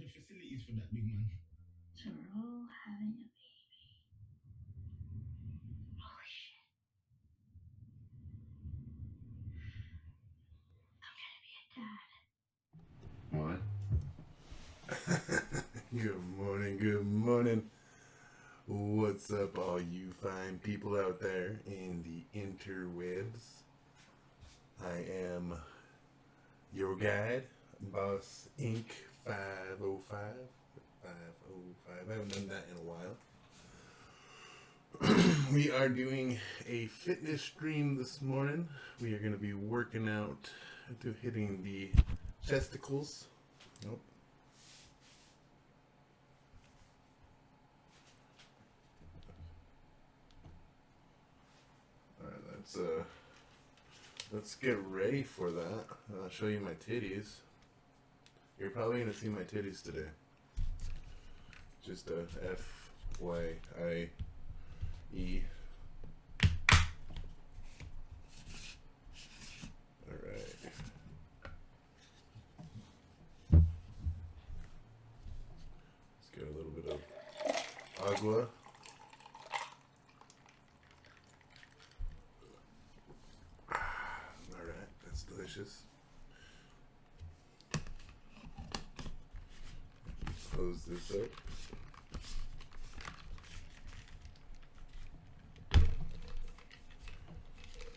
the facilities for that, big man. So we're all having a baby. Holy shit. I'm gonna be a dad. What? Good morning, good morning. What's up, all you fine people out there in the interwebs? I am your guide, Boss Inc. 505. 505. I haven't done that in a while. We are doing a fitness stream this morning. We are going to be working out to hitting the chesticles. Nope. Alright, let's get ready for that. I'll show you my titties. You're probably going to see my titties today. Just a FYIE. Alright. Let's get a little bit of agua. Alright, that's delicious. Close this up.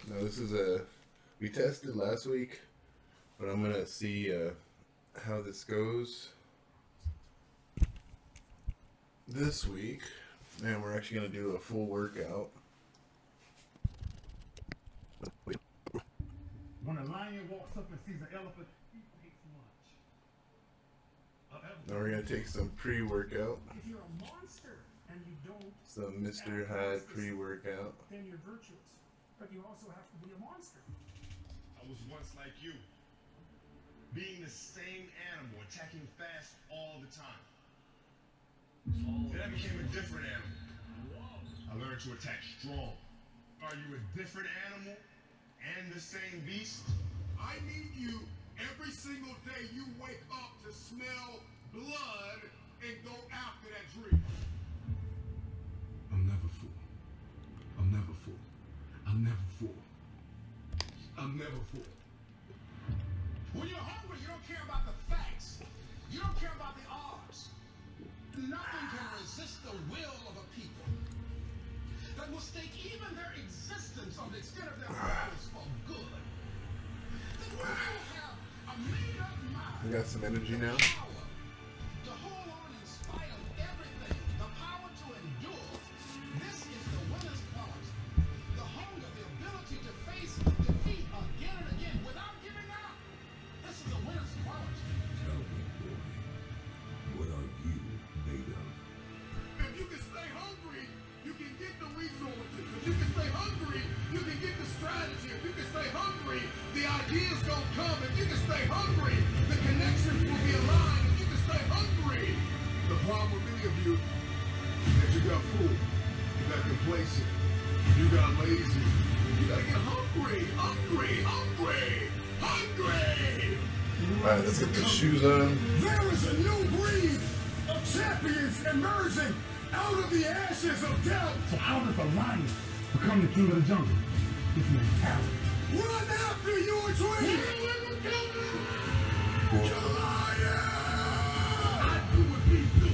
Now this is we tested last week, but I'm gonna see how this goes this week, and we're actually gonna do a full workout. When a lion walks up and sees an elephant, he takes lunch. Now we're gonna take some pre-workout. If you're a monster and you don't, Some Mr. Hyde pre-workout. then you're virtuous. But you also have to be a monster. I was once like you, being the same animal, attacking fast all the time. Then I became a different animal. I learned to attack strong. Are you a different animal and the same beast? I need you every single day you wake up to smell blood and go after that dream. I'm never full. I'm never full. I'm never full. I'm never full. When you're hungry, you don't care about the facts. You don't care about the odds. Nothing can resist the will of a people that will stake even their existence on the extent of their purpose for good. That when you have a made-up mind, We got some energy now. power to hold on in spite of everything, the power to endure. This is the winner's quality. The hunger, the ability to face defeat again and again without giving up. This is the winner's quality. Tell me, boy, what are you made of? If you can stay hungry, you can get the resources. If you can stay hungry, you can get the strategy. If you can stay hungry, the ideas gonna come. If you can stay hungry, the connections will be aligned. If you can stay hungry, the problem with many of you is that you got full, you got complacent, you got lazy. You gotta get hungry, hungry, hungry, hungry. Alright, let's get the shoes on. There is a new breed of champions emerging out of the ashes of death. So how does a lion become the king of the jungle? His mentality. Run after your dream. Lion! I do what these do.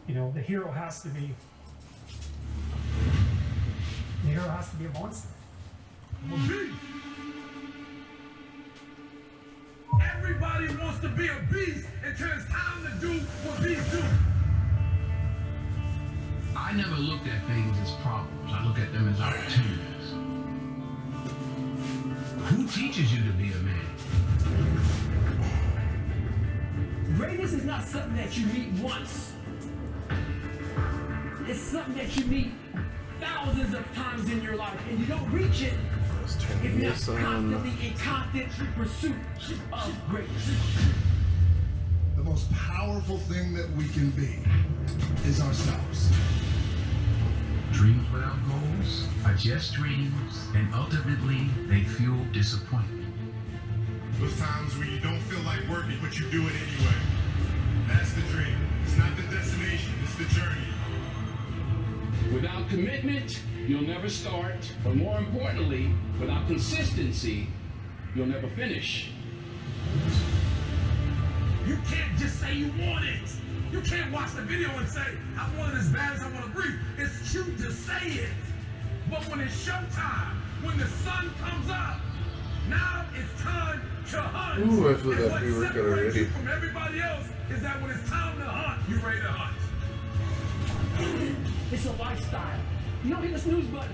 You know, the hero has to be a monster. I'm a beast. Everybody wants to be a beast until it's time to do what beasts do. I never looked at things as problems. I look at them as opportunities. Who teaches you to be a man? Greatness is not something that you meet once. It's something that you meet thousands of times in your life, and you don't reach it Let's turn if you're not this on. constantly in constant pursuit of greatness. The most powerful thing that we can be is ourselves. Dreams without goals are just dreams, and ultimately they fuel disappointment. Those times where you don't feel like working, but you do it anyway. That's the dream. It's not the destination, it's the journey. Without commitment, you'll never start. But more importantly, without consistency, you'll never finish. You can't just say you want it. You can't watch the video and say, I want it as bad as I want to breathe. It's cute to say it. But when it's showtime, when the sun comes up, now it's time to hunt. Ooh, I feel And that what pre-workout separates already. you from everybody else is that when it's time to hunt, you're ready to hunt. It's a lifestyle. You don't hit the snooze button.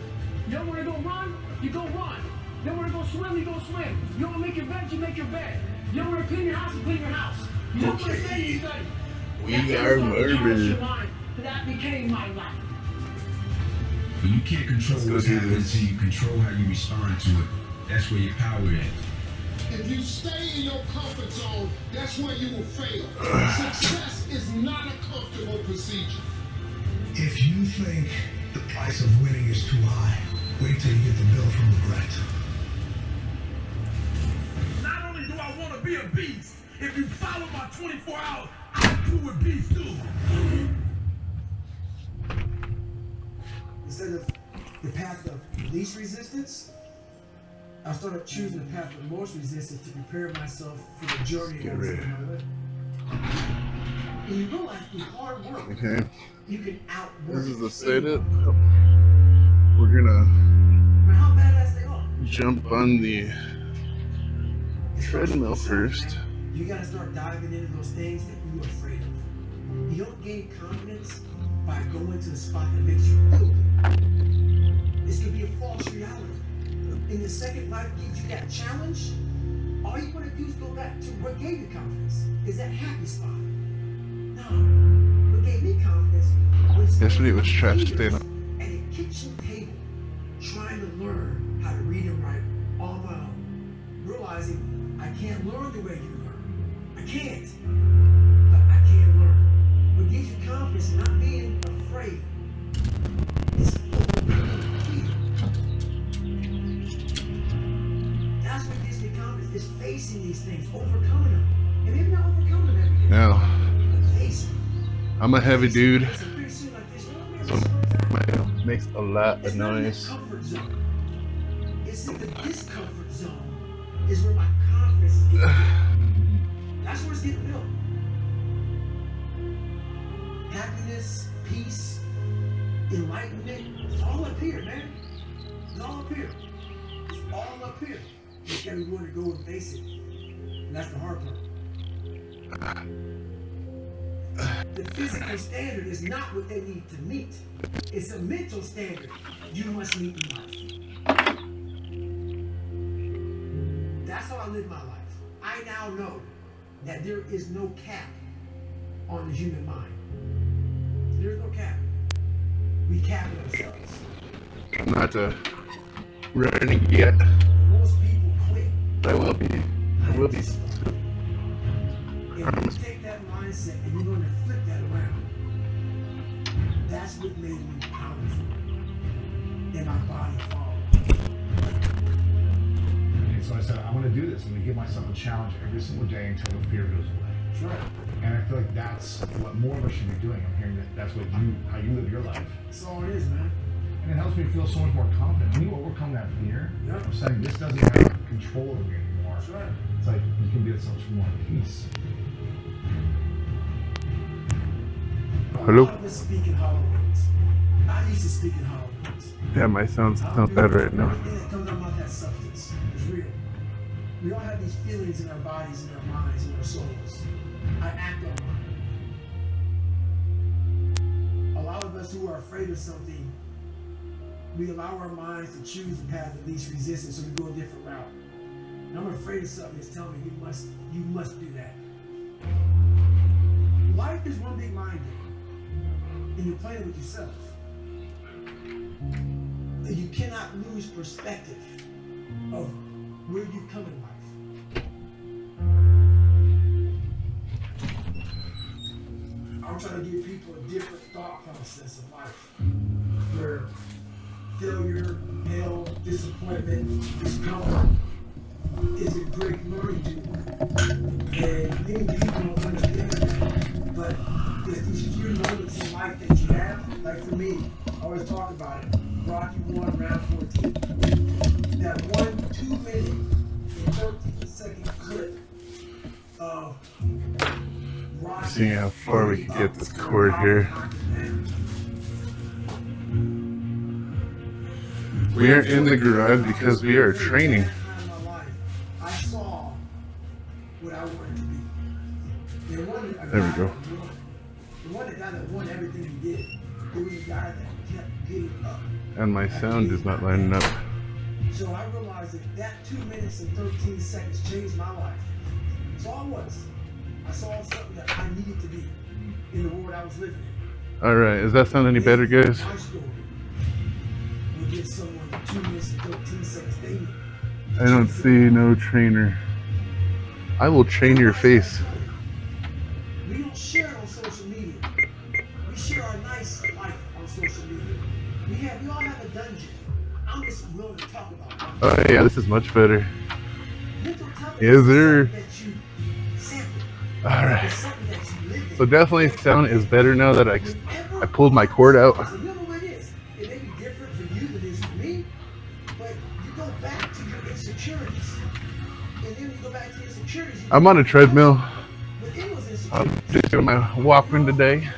You don't want to go run, you go run. You don't want to go swim, you go swim. You don't want to make your bed, you make your bed. You don't want to clean your house, you clean your house. You don't want to study, you study. We That are is what murdered. challenged your mind. That became my life. But you can't control Let's go what's do happening this. until you control how you respond to it. That's where your power is. If you stay in your comfort zone, that's where you will fail. Success is not a comfortable procedure. If you think the price of winning is too high, wait till you get the bill from regret. Not only do I want to be a beast, if you follow my 24 hours, I'll do a beast too. Instead of the path of least resistance, I started choosing the path of most resistance to prepare myself for the journey Get that was ready. in my way. And you realize through hard work, Okay, you can outwork. this is the anyone. setup. We're gonna No matter how badass they are. jump on the It starts treadmill with yourself, first. man. You gotta start diving into those things that you're afraid of. You don't gain confidence by going to the spot that makes you feel good. This could be a false reality. In the second life gives you that challenge, all you want to do is go back to what gave you confidence. Is that happy spot? No. What gave me confidence was Yesterday was trash leaders day. at a kitchen table trying to learn how to read and write on my own. Realizing I can't learn the way you learn. I can't. But I can learn. What gives you confidence, not being afraid, is overcoming fear. That's what gives me confidence, is facing these things, overcoming them. And maybe not overcoming them every day. Now, But face them. I'm a heavy dude, Face them pretty soon like this. You know, so man, it's my makes a lot of It's not in that noise. comfort zone. It's in the discomfort zone is where my confidence is getting built. That's where it's getting built. Happiness, peace, enlightenment, it's all up here, man. It's all up here. It's all up here. You just gotta be willing to go and face it. And that's the hard part. The physical standard is not what they need to meet. It's a mental standard you must meet in life. That's how I live my life. I now know that there is no cap on the human mind. There's no cap. We cap ourselves. I'm not running yet. Most people quit. I will be. I will be. If you take that mindset and you're going to flip that around, that's what made me powerful. And my body followed. And so I said, I want to do this. I'm going to give myself a challenge every single day until the fear goes away. That's right. And I feel like that's what more of us should be doing. I'm hearing that that's what how you live your life. That's all it is, man. And it helps me feel so much more confident. When you overcome that fear, Yep. of saying this doesn't have control over me anymore. That's right. It's like you can be at so much more peace. Hello? A lot of us speak in hollow words. I used to speak in hollow words. Yeah, my sound's I not don't bad do right now. Everything that comes out of my mouth has substance. It's real. We all have these feelings in our bodies, in our minds, in our souls. I act on mine. A lot of us who are afraid of something, we allow our minds to choose the path of least resistance, so we go a different route. And I'm afraid of something that's telling me you must do that. Life is one big mind game, and you're playing with yourself. And you cannot lose perspective of where you've come in life. I'm trying to give people a different thought process of life, where failure, hell, disappointment, discomfort is a great learning tool. And many people don't understand that. But there's these few moments in life that you have, like for me, I always talk about it. Rocky 1, round 14. That 2-minute and 13-second clip of Rocky. See how far we can get this cord here. We are in the garage because we are training. I saw what I wanted to be. There we go. The one guy that won everything he did. It was a guy that kept getting up. And my sound is not lining up. So I realized that 2 minutes and 13 seconds changed my life. That's all it was. I saw something that I needed to be in the world I was living in. Alright, does that sound any better, guys? My story will give someone the 2 minutes and 13 seconds they need. I don't see no trainer. I will train your face. We don't share it on social media. We share our nice life on social media. We all have a dungeon. I'm just willing to talk about it. Oh yeah, this is much better. Yes, sir. Alright. So definitely sound is better now that I pulled my cord out. You know what it is? It may be different for you than it is for me, but you go back to your insecurities. And then you go back to your insecurities. I'm on a treadmill. I'm just doing my walking today.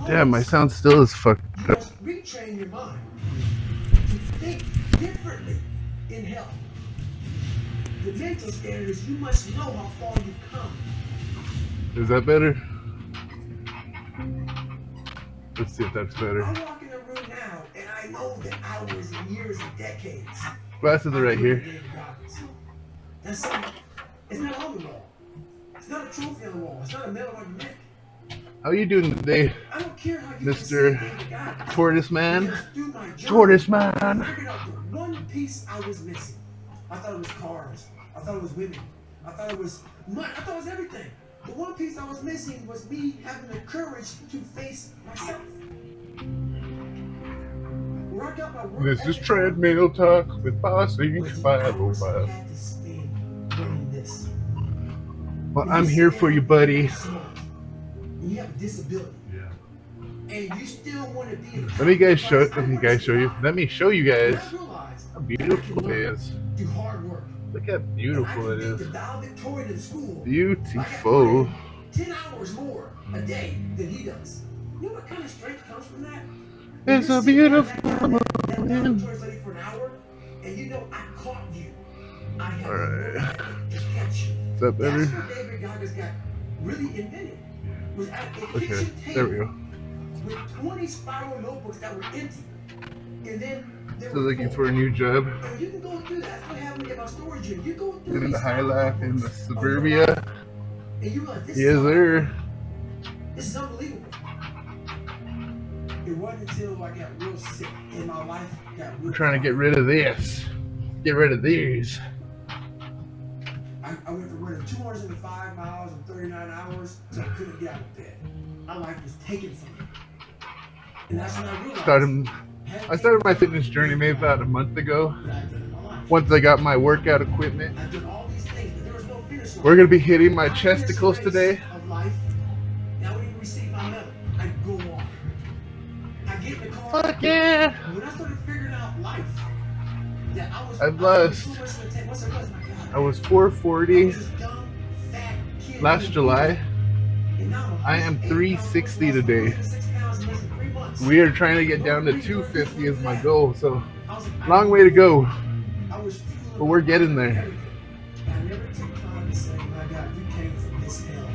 Damn, my sound still is fucked up. Retrain your mind to think differently in health. The mental standard is you must know how far you've come. Is that better? Let's see if that's better. I walk in the room now and I know the hours and years and decades. Glasses are right here. That's something. It's not on the wall. It's not a trophy on the wall. It's not a medal on your neck. How are you doing today, I don't care how you Mr. Tortoise Man? Tortoise Man! I figured out the one piece I was missing. I thought it was cars. I thought it was women. I thought it was money. I thought it was everything. The one piece I was missing was me having the courage to face myself. Where I got my work This is ethic Treadmill Talk with Bossy was the hours I 505. had to spend learning this. Well, I'm here for you, buddy. You have a disability. Yeah. And you still want to be Let me show you. Let me show you guys how beautiful it is. do hard work. Look how beautiful it is. The valedictorian in school. Beautiful. 10 hours more a day than he does. You know what kind of strength comes from that? It's a beautiful that morning. lady for an hour, and you know I caught you. I have Alright. to catch you. Is that better? That's what David Goggins got really invented. Was at a Okay, kitchen there we table go. with 20 spiral notebooks that were empty. And then there So were looking four. for a new job. And you can go through that. That's what happened in my storage unit. You go through In the these High Life in the notebooks of your suburbia. life, and you realize this Yes, is sir. This is unbelievable. It wasn't until I got real sick in my life got real. We're trying to get rid of this. Get rid of these. I went from running 205 miles in 39 hours to I couldn't get out of bed. My life was taken from me. And that's when I realized. I started my fitness journey maybe about a month ago. that I'd done in my life. Once I got my workout equipment. I've done all these things, but there was no finish line. We're gonna be hitting my I finished the chesticles race today. Of life. Now when you receive my medal, I go on. I get in the car. Fuck yeah! When I started figuring out life, that I was. I've lost. What's it was, my God. I was 440 was this dumb, fat kid last who- July. And now I am 360 today. 6 pounds in less than 3 months. We are trying to get down to 250 is my goal, so I was like, long way to go. I was fueling But we're getting my there. everything. And I never took time to say, my God, you came from this hell,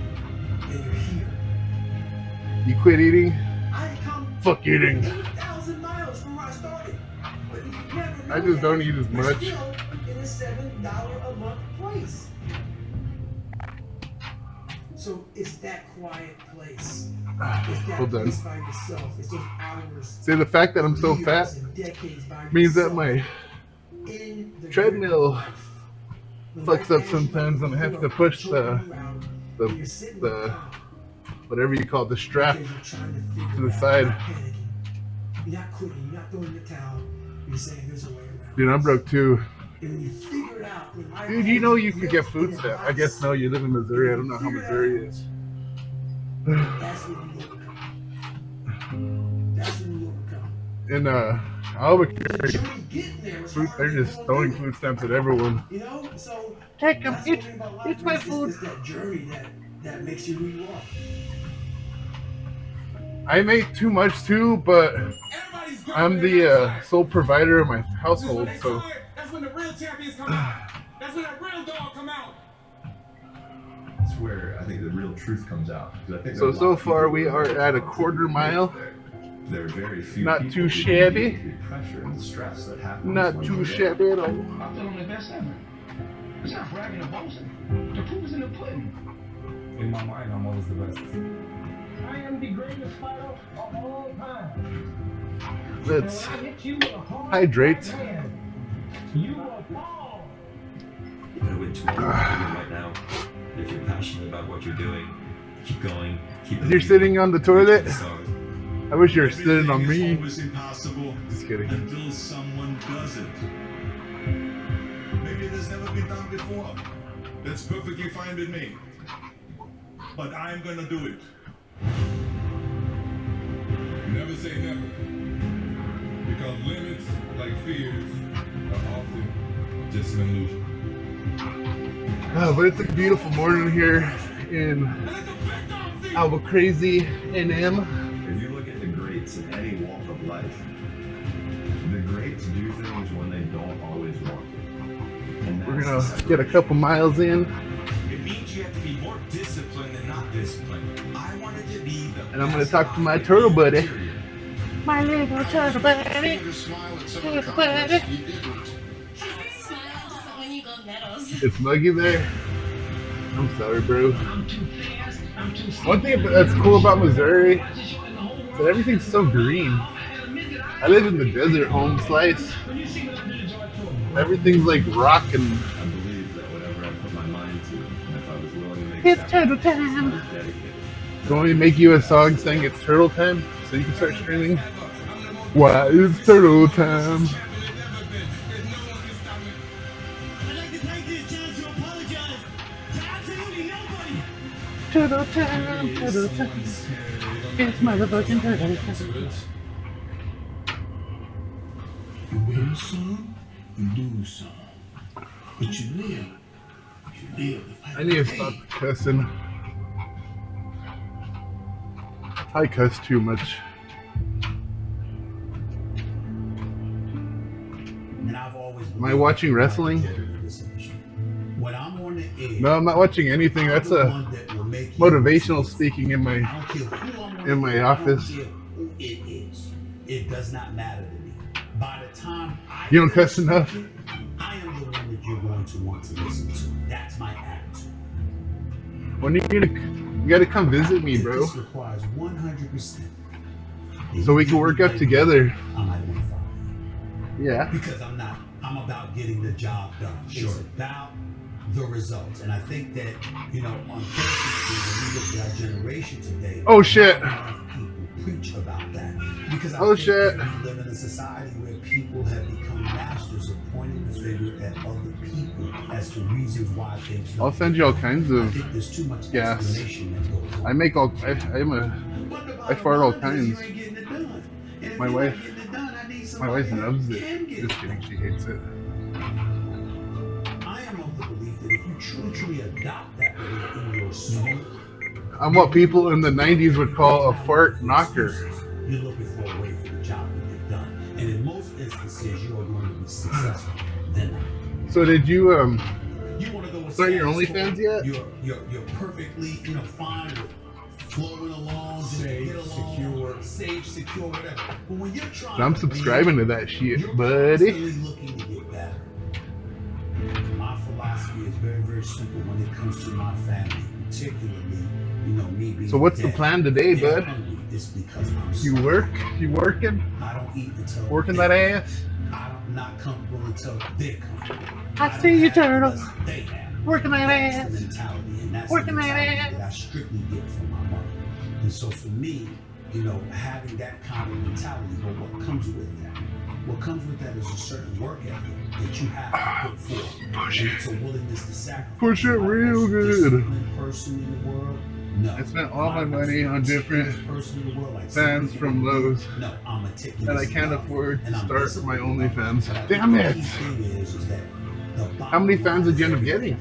and you're here. You quit eating? I had come Fuck eating. 8,000 miles from where I started. But you never know I just don't that. eat as You're much. still in a $7 a month place. So it's that quiet place. It's that Hold on. place by yourself. It's those hours. See, the fact that I'm so years, fat and decades by means that yourself my in the treadmill life. When fucks life up hands you sometimes and I have to a push choking you out, the and you're sitting in the car, whatever you call it, the strap Because you're trying to figure to the out, side. You're not panicking. You're not quitting. You're not throwing the towel. You're saying there's a way around. Dude, I'm broke too. And when you figure it out, in my Dude, you know you opinion, could get food stamps. I guess no, you live in Missouri. I don't know how Missouri is. That's when you overcome. That's when you overcome. In Albuquerque, Journey getting there was food, harder they're than just going throwing there. food stamps at everyone. You know, so Take them, that's eat, the thing about life, eat my it's food. that journey that makes you who you are. I make too much too, but I'm the sole provider of my household, so That's when the real champions come out. That's when that real dog come out. That's where I think the real truth comes out. 'Cause I think so far we are at a quarter mile. There are very few Not people too who shabby. can deal with the pressure and the stress that happens. Not when too you're shabby at all. I'm feeling the best ever. It's not bragging or boasting. The proof is in the pudding. In my mind, I'm always the best. I am the greatest fighter of all time. Let's When I hit you with a hard hydrate. backhand, you will fall. You gotta win 12 right now. If you're passionate about what you're doing, keep going. Keep You're sitting on the toilet? Reach for the stars. I wish you were sitting on Everything me. is always impossible Just kidding. until someone does it. Maybe it has never been done before. That's perfectly fine with me. But I'm gonna do it. Never say never. Because limits, like fears, are often just an illusion. But it's a beautiful morning here in Albuquerque, NM. If you look at the greats in any walk of life, the greats do things when they don't always want to. And We're that's gonna the get a couple miles in, It means you have to be more disciplined than not disciplined. I wanted to be the and I'm gonna best talk to my athlete, turtle buddy. period. My little turtle buddy. Turtle buddy. Smile just when you got medals. It's muggy there. I'm sorry, bro. I'm too fast. I'm too slow. One thing that's cool about Missouri is that everything's so green. I live in the desert home slice. Everything's like rock and I believe that whatever I put my mind to, and if I was willing to make it's sacrifices, turtle I time. was dedicated. So want me to make you a song saying it's turtle time so you can start screaming? Why it's turtle time? I'd like to take this chance to apologize to absolutely nobody. Turtle time, turtle time. It's motherfucking turtle time. You win some, you lose some. But you live. You live. I need to stop cussing. I cuss too much. And I've always Am I watching wrestling? When I'm on the edge, No, I'm not watching anything. That's I'm the a one that will make you motivational speaking in my I don't care who I'm on in my the edge, office. I don't care who it is. It does not matter to me. By the time I You don't finish cuss enough? speaking, I am the one that you're going to want to listen to. That's my attitude. When are you gonna? You gotta come visit me, bro, This requires 100%. so we can work out together. I might want to follow you. Yeah. Because I'm about getting the job done. Sure. It's about the results. And I think that, unfortunately, when we look at our generation today, Oh, shit. not enough people preach about that. Because I Oh, think shit. that we live in a society where people have become masters of pointing the finger at other people as to reasons why things don't I'll send you all kinds I of think there's too much gas. explanation that goes on. I make all. I fart all kinds. My wife loves it. Just kidding, she hates it. I am of the belief that if you truly adopt that belief in your soul, I'm what people in the 90s would call a fart knocker. you're looking for a way for the job to get done. And in most instances, you are going to be successful. Then So did you you want to go with start your status quo. OnlyFans yet? You're perfectly fine with flowing along, just Safe, get along, safe, secure, whatever. But when you're trying, I'm to subscribing win, to that you're shit, buddy. constantly looking to get better. My philosophy is very, very simple when it comes to my family, particularly, me being So what's the dead. plan today, They're bud? hungry. It's because I'm You starving. work? You working? I don't eat until Working they- that ass? I'm not comfortable until they're comfortable. I don't see you, have turtle. unless they have. Working that That's ass. the mentality, and that's Working the that mentality ass. that I strictly get from my mother. And so for me, you know, having that kind of mentality, but what comes with that? What comes with that is a certain work ethic that you have to put forth. And it's a willingness to sacrifice. Push it real good. Person in the world? No. I spent all my money on different fans from Lowe's. No, I'm meticulous. And I can't afford to start my OnlyFans. Damn it! How many fans did you end up getting?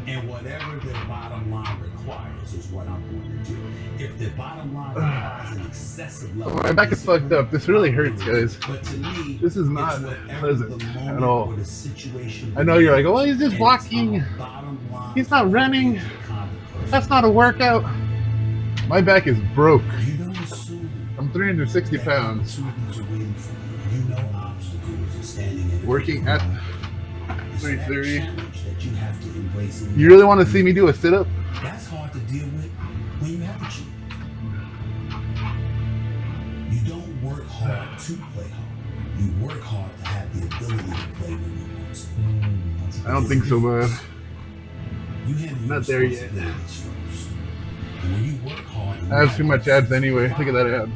And whatever the bottom line requires is what I'm going to do. If the bottom line requires an excessive level, my back is fucked up. This really hurts, guys. But to me, this is not pleasant at all. I know you're like, oh, he's just walking. He's not running. That's not a workout. My back is broke. I'm 360 pounds. Working at 330. You really want to see me do a sit-up? That's hard to deal with when you have to cheat. You don't work hard to play hard. You work hard to have the ability to play when you want to. I don't think so, man. I'm not there yet. When you work hard, I have too much abs anyway. Look at that ab.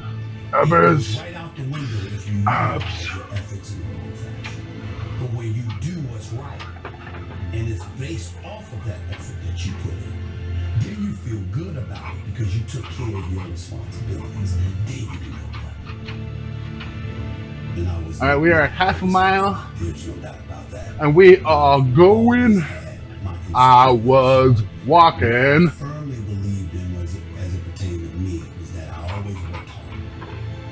Abs. Right out the window if you abs. Your ethics in the wrong fashion. But when you do what's right, and it's based off of that effort that you put in, then you feel good about it because you took care of your responsibilities. Then you do no better. All right, we are at half a mile, and we are going. I was walking. I firmly believed in as it pertained to me was that I always worked hard.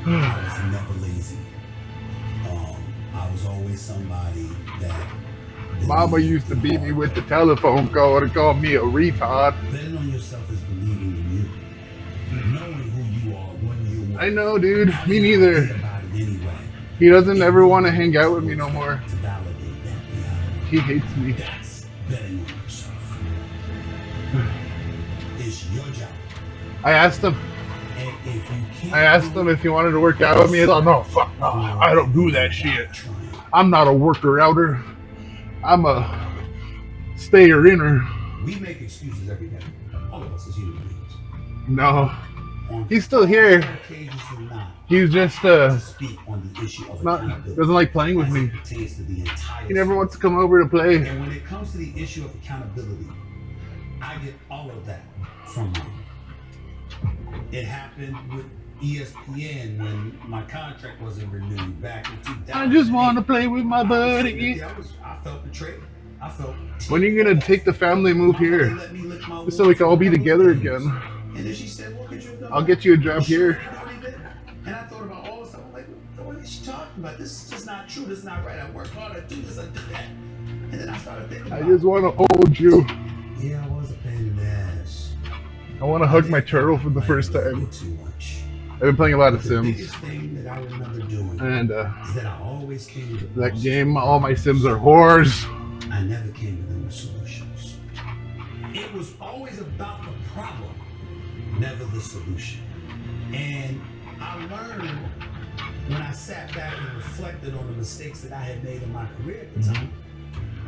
I was never lazy. I was always somebody that. Mama used to beat me with the telephone cord and call me a retard. Betting on yourself is believing in you. Knowing who you are, when you are. I know, dude. Me neither. He doesn't ever want to hang out with me no more. He hates me. That's betting on yourself. It's your job. I asked him. If he wanted to work out with me. He's like, no, fuck no. I don't do that shit. I'm not a worker outer. I'm a stayer inner. We make excuses every day. All of us as human beings. No. He's still here. He's just doesn't like playing with me. He never wants to come over to play. And when it comes to the issue of accountability, I get all of that from you. It happened with ESPN when my contract wasn't renewed back in 2000. I just want to play with my buddy. I felt betrayed. I felt. When are you gonna take the family move here, just so we can all be together again? And then she said, "What could you have done?" I'll get you a job here. And I thought about all this stuff. I'm like, what is she talking about? This is just not true. This is not right. I work hard. I do this. I do that. And then I started thinking. I just want to hold you. Yeah, I was a pain in the ass. I want to hug my turtle for the first time. I've been playing a lot of Sims. And that game, all my Sims are whores. I never came to them with solutions. It was always about the problem, never the solution. And I learned when I sat back and reflected on the mistakes that I had made in my career at the time.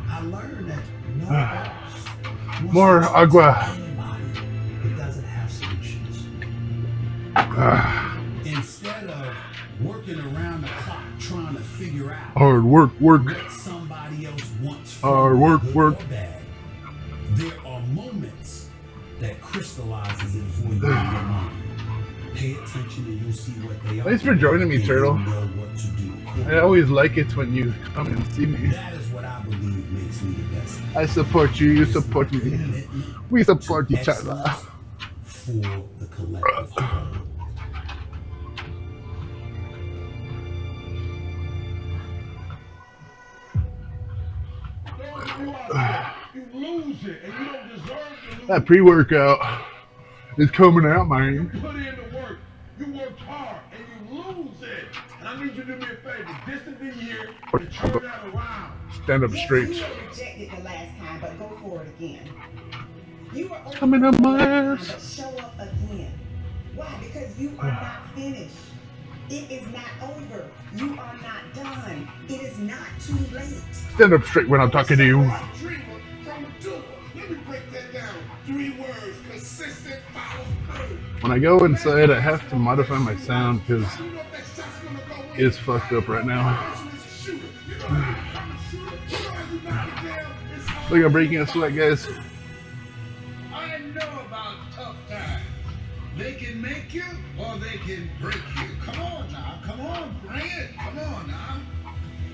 I learned that no boss more agua. It doesn't have solutions. Instead of working around the clock trying to figure out hard work, what somebody else wants hard work, bad, there are moments that crystallizes it for you in your mind. Pay attention and you'll see what they are. Thanks for joining me, Turtle. I always like it when you come and see me. That is what I believe makes me the best. I support you, you support me. We support each other. For the collective whole. You lose it, and you don't deserve to lose. That pre-workout is coming out, man. You put in the work, you worked hard, and you lose it. And I need you to do me a favor. This is the year to turn that around. Stand up straight. You were rejected the last time, but go for it again. You were coming up my ass. But show up again. Why? Because you are not finished. It is not over. You are not done. It is not too late. Stand up straight when I'm talking to you. Dreamer from a doer. Let me break that down. 3 words: consistent, follow through. When I go inside, I have to modify my sound because it's fucked up right now. Look, I'm breaking a sweat, guys. I know about tough times. They can make you or they can break you. Come on now, come on, bring it. Come on now.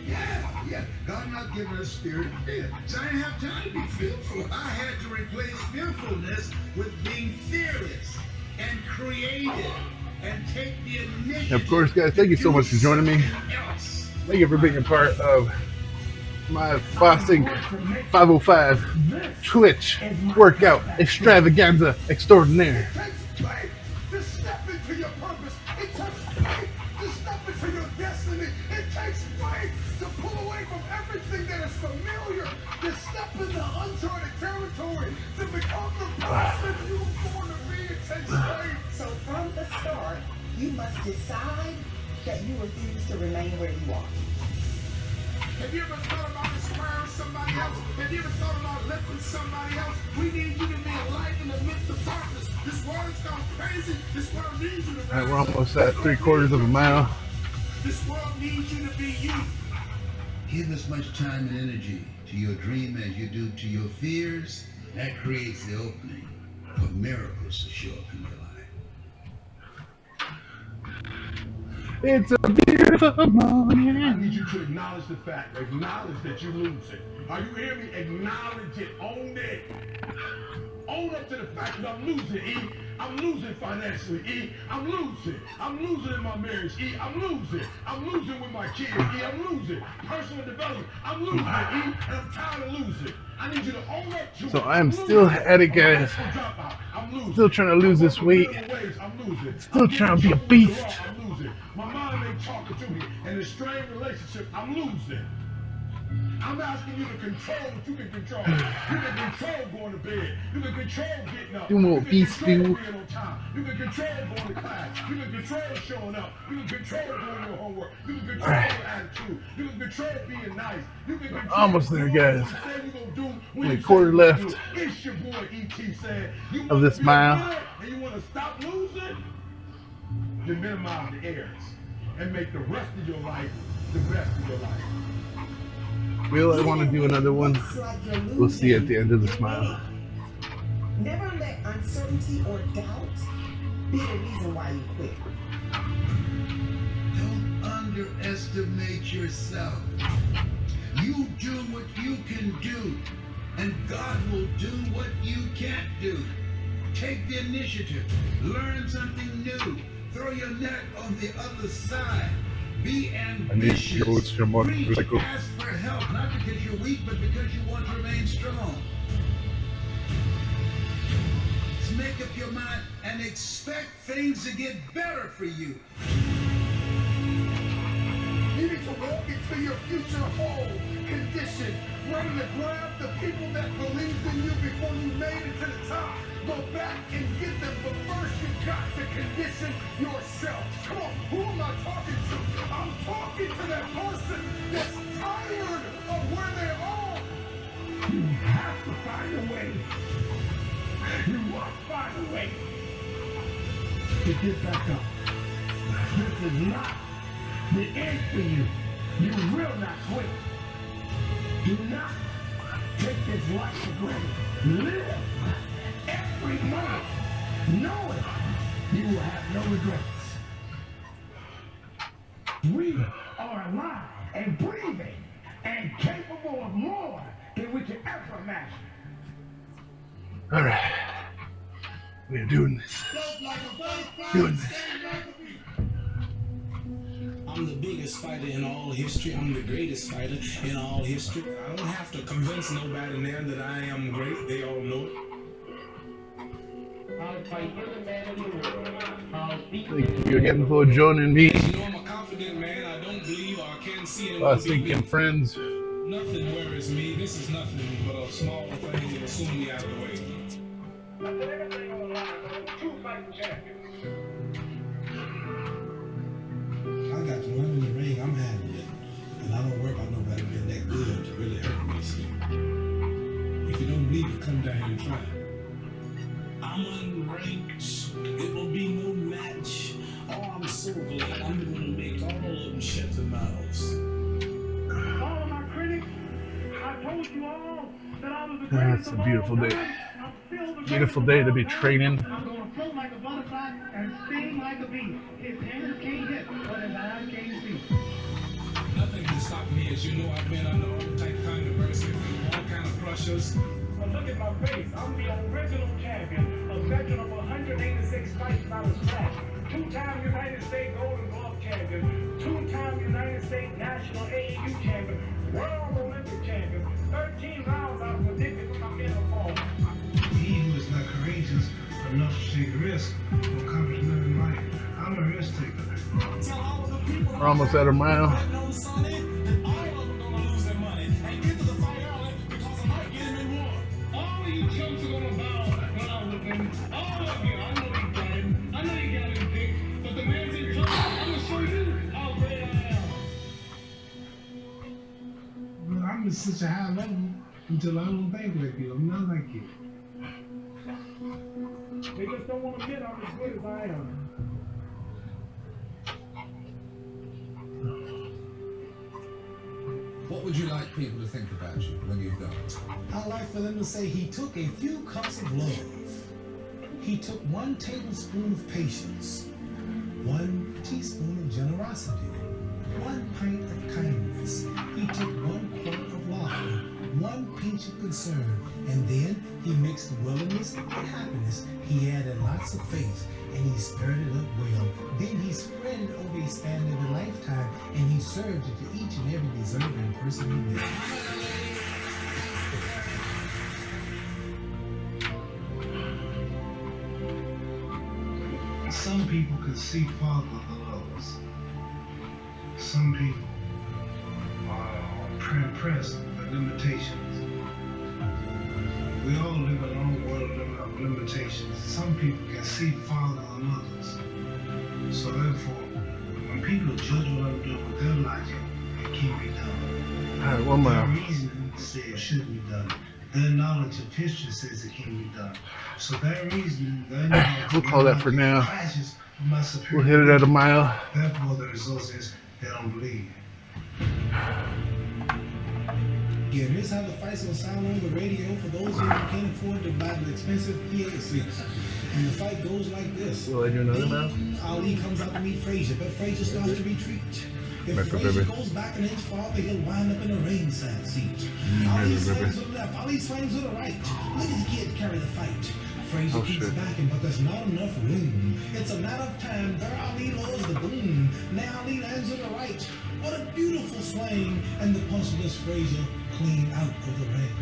Yeah. God not given us a spirit of fear. So I didn't have time to be fearful. I had to replace fearfulness with being fearless and creative and take the initiative. Of course, guys, thank you so much for joining me. Thank you for being a part of my Fasting 505 Twitch workout extravaganza extraordinaire. It takes faith to step into your purpose. It takes faith to step into your destiny. It takes faith to pull away from everything that is familiar, to step into uncharted territory, to become the person you were born to be. It takes faith. So from the start, you must decide that you refuse to remain where you are. Have you ever thought about inspiring somebody else? Have you ever thought about lifting somebody else? We need you to be a light in the midst of darkness. This world's gone crazy. This world needs you to All right, we're almost at 3/4 of a mile. This world needs you to be you. Give as much time and energy to your dream as you do to your fears. That creates the opening for miracles to show up in your life. It's a beautiful morning. I need you to acknowledge the fact. Acknowledge that you're losing. Are you hearing me? Acknowledge it. Own it. Own up to the fact that I'm losing, E. I'm losing financially, E. I'm losing. I'm losing in my marriage, E. I'm losing. I'm losing with my kids, E. I'm losing. Personal development, I'm losing, E. And I'm tired of losing. I need you to own up to it. So I'm still at it, guys. Still trying to lose this weight. Still trying to be a beast. I'm losing. My mind ain't talking to me. And the strained relationship, I'm losing. I'm asking you to control what you can control. You can control going to bed. You can control getting up. You more can beast control dude. being on time. You can control going to class. You can control showing up. You can control doing your homework. You can control your attitude. You can control being nice. You can control Almost there, guys. what you say you're gonna do when Only you a quarter say you're left gonna do. It's your boy E.T. saying, you of want this to be a mile. winner and you want to stop losing, then minimize the errors and make the rest of your life the best of your life. Will I want to do another one? We'll see at the end of this mile. Never let uncertainty or doubt be the reason why you quit. Don't underestimate yourself. You do what you can do, and God will do what you can't do. Take the initiative. Learn something new. Throw your net on the other side. Be ambitious. Reach, ask for help, not because you're weak, but because you want to remain strong. Just make up your mind and expect things to get better for you. You need to walk into your future whole, conditioned, ready to grab the people that believed in you before you made it to the top. Go back and get them, but first you got to condition yourself. Come on, who am I talking to? I'm talking to that person that's tired of where they are. You have to find a way. You must find a way to get back up. This is not the end for you. You will not quit. Do not take this life for granted. Live every moment knowing you will have no regrets. We are alive and breathing and capable of more than we can ever imagine. All right. We're doing this. Doing this. I'm the biggest fighter in all history. I'm the greatest fighter in all history. I don't have to convince nobody there that I am great. They all know it. Thank you again for joining me. You know I'm a confident man. I don't believe or I can't see anyone. Thinking friends. Nothing worries me. This is nothing but a small thing that will soon be out of the way. I got to run in the ring, I'm handling it. And I don't worry about nobody being that good to really hurt me. So if you don't believe it, come down here and try it. I'm unranked. It will be That's a beautiful day. Beautiful day to be training. I'm gonna float like a butterfly and sting like a bee. His hands can't hit, but his eyes can't see. Nothing can stop me. As you know, I've been under all type of controversy, all kind of pressures. But look at my face. I'm the original champion, a veteran of 186 fights without a scratch. Two-time United States Golden Glove champion, two-time United States National AAU champion, World Olympic champion, 13 rounds I was addicted to my mental form. He who is not courageous enough to take risk will accomplish nothing in life. I'm a risk taker. We're almost at a mile. All you chumps are gonna bow when I look in. All of you, I know you got him. I know you got him picked, but the man's in trouble. I'm gonna show you how great I am. Well, I'm at such a high level until I don't think like you. I'm not like you. They just don't want to admit I'm as good as I am. What would you like people to think about you when you've gone? I'd like for them to say he took a few cups of love. He took 1 tablespoon of patience, 1 teaspoon of generosity, 1 pint of kindness. He took 1 quart of laughter, 1 pinch of concern, and then he mixed willingness and happiness. He added lots of faith, and he stirred it up well. Then he spread it over a span of a lifetime, and he served it to each and every deserving person he met. Some people can see farther than others. Some people are impressed with limitations. We all live in our own world of limitations. Some people can see farther than others. So therefore, when people judge what I'm doing with their logic, it can't be done. All right, 1 mile. Their reasoning says it shouldn't be done. Their knowledge of history says it can't be done. So their reasoning, their knowledge, We'll call that for now. clashes with my superior. We'll hit it at a mile. Therefore, the result is they don't believe. Yeah, here's how the fight's gonna sound on the radio for those who can't afford to buy the expensive PA seats. And the fight goes like this. Will I do another mile? Ali comes out to meet Frazier, but Frazier starts to retreat. If Back up, Frazier baby. goes back an inch farther, he'll wind up in a ringside seat. Ali Baby, swings baby. to the left, Ali swings to the right. Look at the kid carry the fight. Frazier Oh, keeps shit. backing, but there's not enough room. It's a matter of time. There Ali lowers the boom. Now Ali lands to the right. What a beautiful swing. And the punch lifts Frazier clean out of the ring.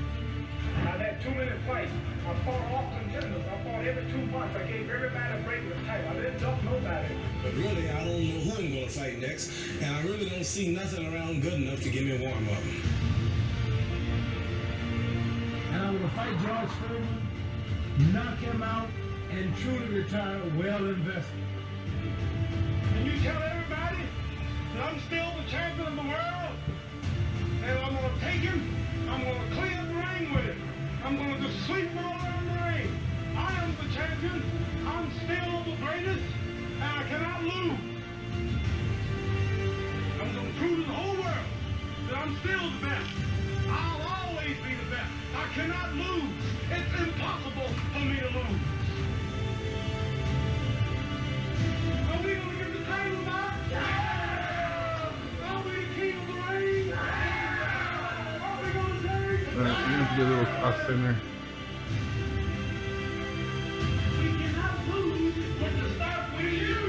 Now that 2-minute fight, I fought all contenders. I fought every 2 months. I gave everybody a break with the title. I didn't dump nobody. But really, I don't know who I'm going to fight next, and I really don't see nothing around good enough to give me a warm-up. And I'm gonna fight George Foreman, knock him out, and truly retire well invested. Can you tell everybody that I'm still the champion of the world? And I'm gonna take him, I'm gonna clear the ring with it. I'm gonna just sweep all around the ring. I am the champion, I'm still the greatest, and I cannot lose. I'm gonna prove to the whole world that I'm still the best. I'll always be the best. I cannot lose. It's impossible for me to lose. Are we gonna get the title back? Yeah! Are we the king of the ring? Yeah! Are we gonna take the All right, we're gonna do a little cross center. We cannot lose when the start with you.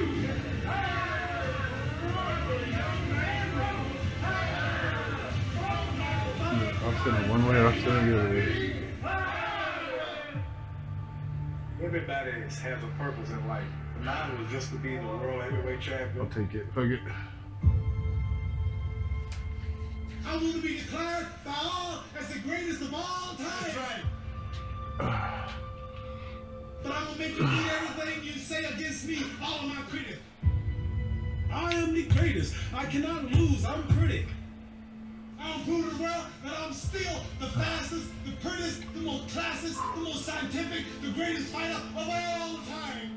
Off center one way, off center the other way. Everybody has a purpose in life. Mine was just to be the world heavyweight champion. I'll take it. Fuck it. I want to be declared by all as the greatest of all time. That's right. But I'm going to make you beat everything you say against me, all of my critics. I am the greatest. I cannot lose. I'm pretty. I'll prove to the world that I'm still the fastest, the prettiest, the most classist, the most scientific, the greatest fighter of all time.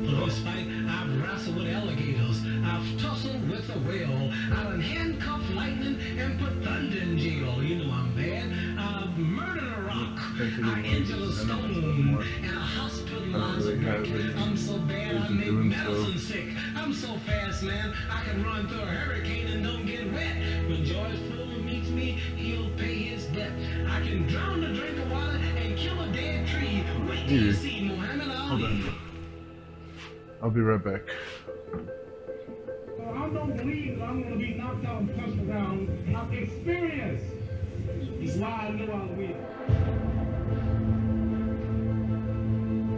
For this fight, I've wrestled with alligators. I've tussled with a whale. I done handcuffed lightning and put thunder in jail. You know I'm bad. I've murdered a rock. I injured a stone. And a hospitalized a brick. I'm so bad I make medicine sick. I'm so fast, man, I can run through a hurricane and don't get wet. When George Foreman meets me, he'll pay his debt. I can drown a drink of water and kill a dead tree. Wait till you see Muhammad Ali. Hold on. I'll be right back. I don't believe that I'm going to be knocked out and punched around. I've experienced. It's why I know I'll win.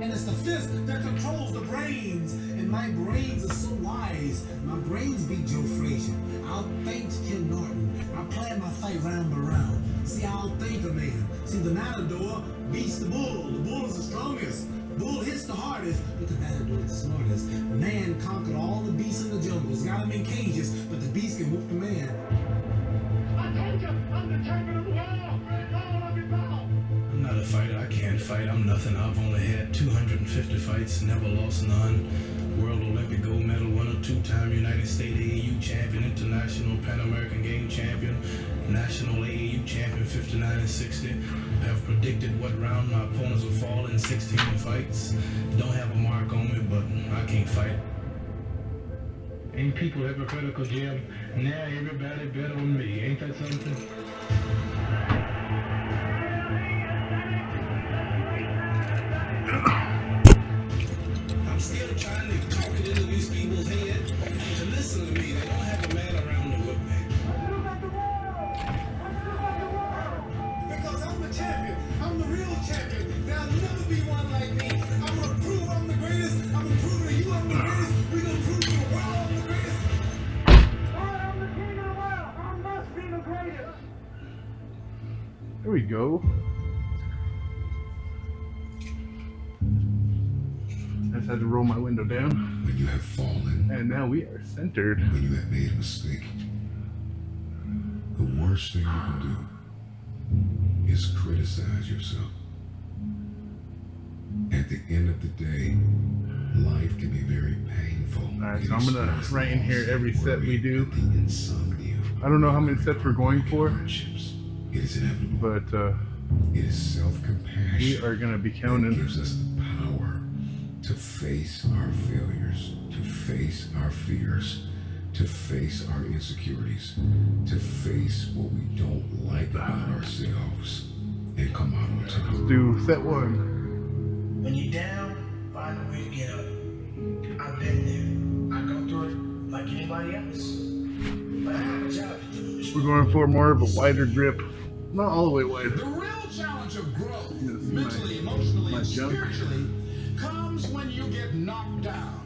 And it's the fist that controls the brains. And my brains are so wise. My brains beat Joe Frazier. I'll think Ken Norton. I plan my fight round by round. See, I'll think a man. See, the matador beats the bull. The bull is the strongest. Bull hits the hardest, but the matador is the smartest. Man conquered all the beasts in the jungles. Got them in cages, but the beast can whoop the man. I told you, I'm the champion of the world. I'm not a fighter, I can't fight, I'm nothing. I've only had 250 fights, never lost none. World Olympic gold medal winner, 2-time United States AAU champion, international Pan American game champion, national AAU champion 59 and 60. Have predicted what round my opponents will fall in 16 fights. Don't have a mark on me, but I can't fight. Ain't people hypocritical, Jim? Now everybody bet on me. Ain't that something? I'm still trying to talk it into these people's head to listen to me. They don't have a man around to whip me. Because I'm the champion. I'm the real champion. There'll never be one like me. I'm going to prove I'm the greatest. I'm going to prove to you I'm the greatest. We're going to prove to the world I'm the greatest. I'm the king of the world. I must be the greatest. There we go. I just had to roll my window down. When you have fallen, and now we are centered. When you have made a mistake, the worst thing you can do is criticize yourself. At the end of the day, life can be very painful. Alright, so I'm gonna write in here every set we do. I don't know how many sets we're going for, it is inevitable. But it is self-compassion. We are gonna be counting. That gives us the power to face our failures, to face our fears, to face our insecurities, to face what we don't like about ourselves, and come out on top. Let's do set one. When you're down, find a way to get up. I've been there. I go through it like anybody else. But I have a job to do. We're going for more of a wider grip. Not all the way wide. The real challenge of growth, mentally, emotionally, and spiritually, comes when you get knocked down.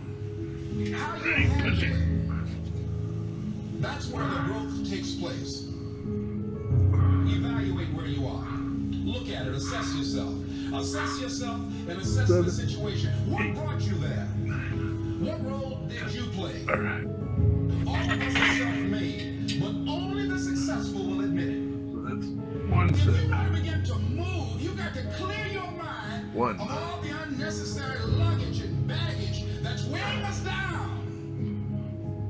How you handle it, that's where the growth takes place. Evaluate where you are. Look at it, assess yourself. Assess yourself and assess the situation. What brought you there? What role did you play? All of us are self-made, but only the successful will admit it. So that's one if set. you want to begin to move, you got to clear your mind of all the unnecessary luggage and baggage that's weighing us down.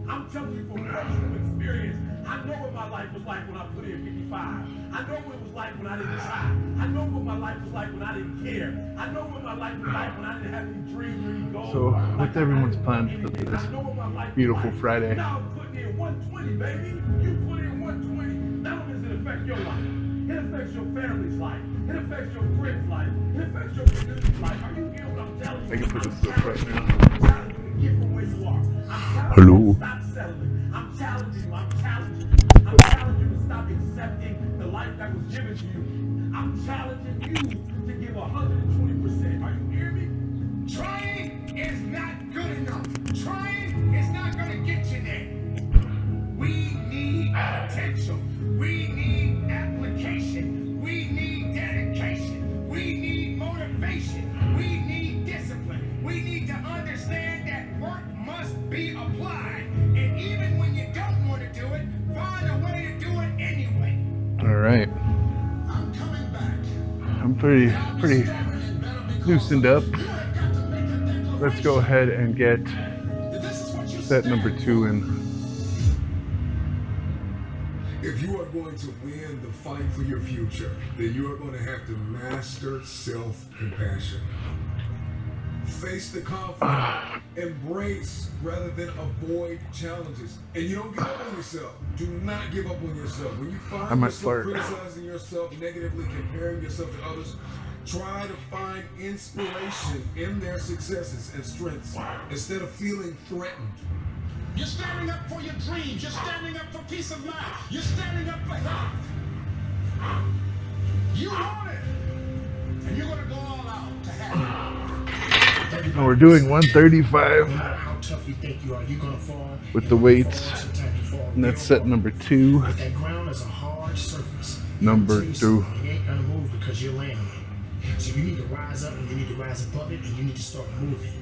I'm telling you from personal experience, I know what my life was like when I put in 55. I know what it was like when I didn't try. I know what my life was like when I didn't care. I know what my life was like when I didn't have any dreams or any goals. So, what's everyone's plan for this beautiful Friday? Now I'm putting in 120, baby. You put in 120. Not only does it affect your life, it affects your family's life. It affects your friend's life. It affects your community's life. Are you hearing what I'm telling you? I can put this up right now. I'm challenging you to get from where you are. I'm challenging Hello. you to stop settling. I'm challenging you. I'm challenging you. I'm challenging you to stop accepting the life that was given to you. I'm challenging you to give 120%. Are you hearing me? Trying is not good enough. Trying is not going to get you there. We need potential. We need application. We need dedication. We need motivation. We need discipline. We need to understand that work must be applied. And even when you don't want to do it, find a way to do it anyway. All right. I'm pretty loosened up. Let's go ahead and get set number 2 in. If you are going to win the fight for your future, then you are going to have to master self-compassion. Face the conflict, embrace rather than avoid challenges. And you don't give up on yourself. Do not give up on yourself. When you find yourself criticizing yourself, negatively comparing yourself to others, try to find inspiration in their successes and strengths instead of feeling threatened. You're standing up for your dreams. You're standing up for peace of mind. You're standing up for health. You want it. And you're going to go all out to have it. And we're doing 135 How tough you think you are, you're gonna fall. with the weights. And that's set number 2. But that ground is a hard surface. Number 2. It ain't gonna move because you're laying on it. So you need to rise up and you need to rise above it and you need to start moving.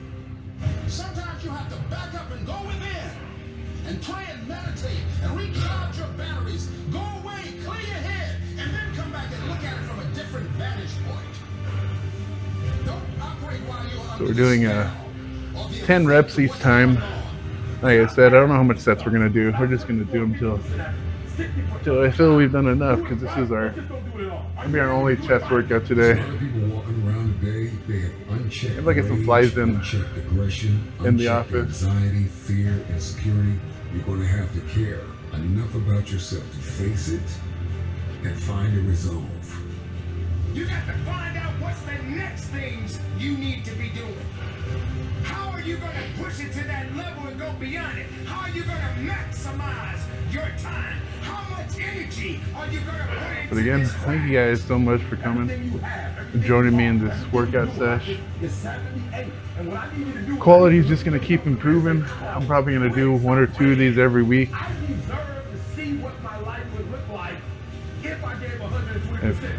Sometimes you have to back up and go within and pray and meditate and recharge your batteries. Go away, clear your head, and then come back and look at it from a different vantage point. Don't operate while you're So we're doing 10 reps each time. Like I said, I don't know how much sets we're going to do. We're just going to do them till I feel we've done enough, because this is our only chest workout today. I'd like to get some flies in the office. Anxiety, fear, insecurity. You're going to have to care enough about yourself to face it and find a resolve. You got to find out what's the next things you need to be doing. How are you going to push it to that level and go beyond it? How are you going to maximize your time? How much energy are you going to put into But again, thank you guys so much for coming and joining me in this workout sesh. Quality's just going to keep improving. I'm probably going to do 1 or 2 of these every week. I deserve to see what my life would look like if I gave 120%.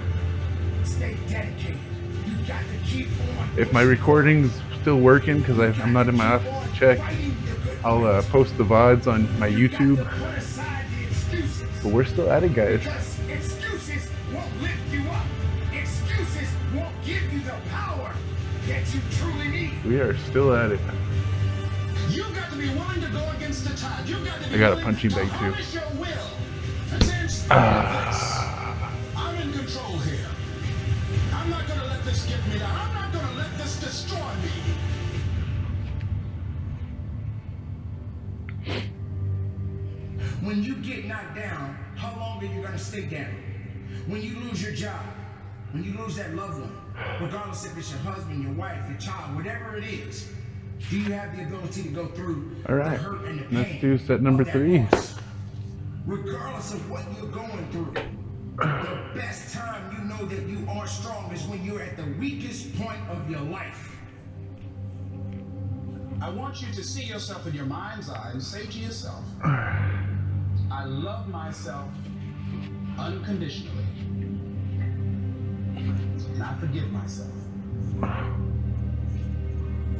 Stay dedicated. You got to keep on. If my recording's still working, because I'm not in my office to check, I'll post the VODs on my YouTube. But we're still at it, guys. Excuses won't lift you up. Excuses won't give you the power that you truly need. We are still at it. You've got to be willing to go against the tide. You've got to be I got a willing punching to bag too. harness your will. And say, in spite of this, I'm in control here. I'm not going to let this get me down. I'm not going to let this destroy me. When you get knocked down, how long are you going to stay down? When you lose your job, when you lose that loved one, regardless if it's your husband, your wife, your child, whatever it is, do you have the ability to go through All right, the hurt and the pain? let's do set number 3. Regardless of what you're going through, the best time you know that you are strong is when you're at the weakest point of your life. I want you to see yourself in your mind's eye and say to yourself, I love myself unconditionally. And I forgive myself. If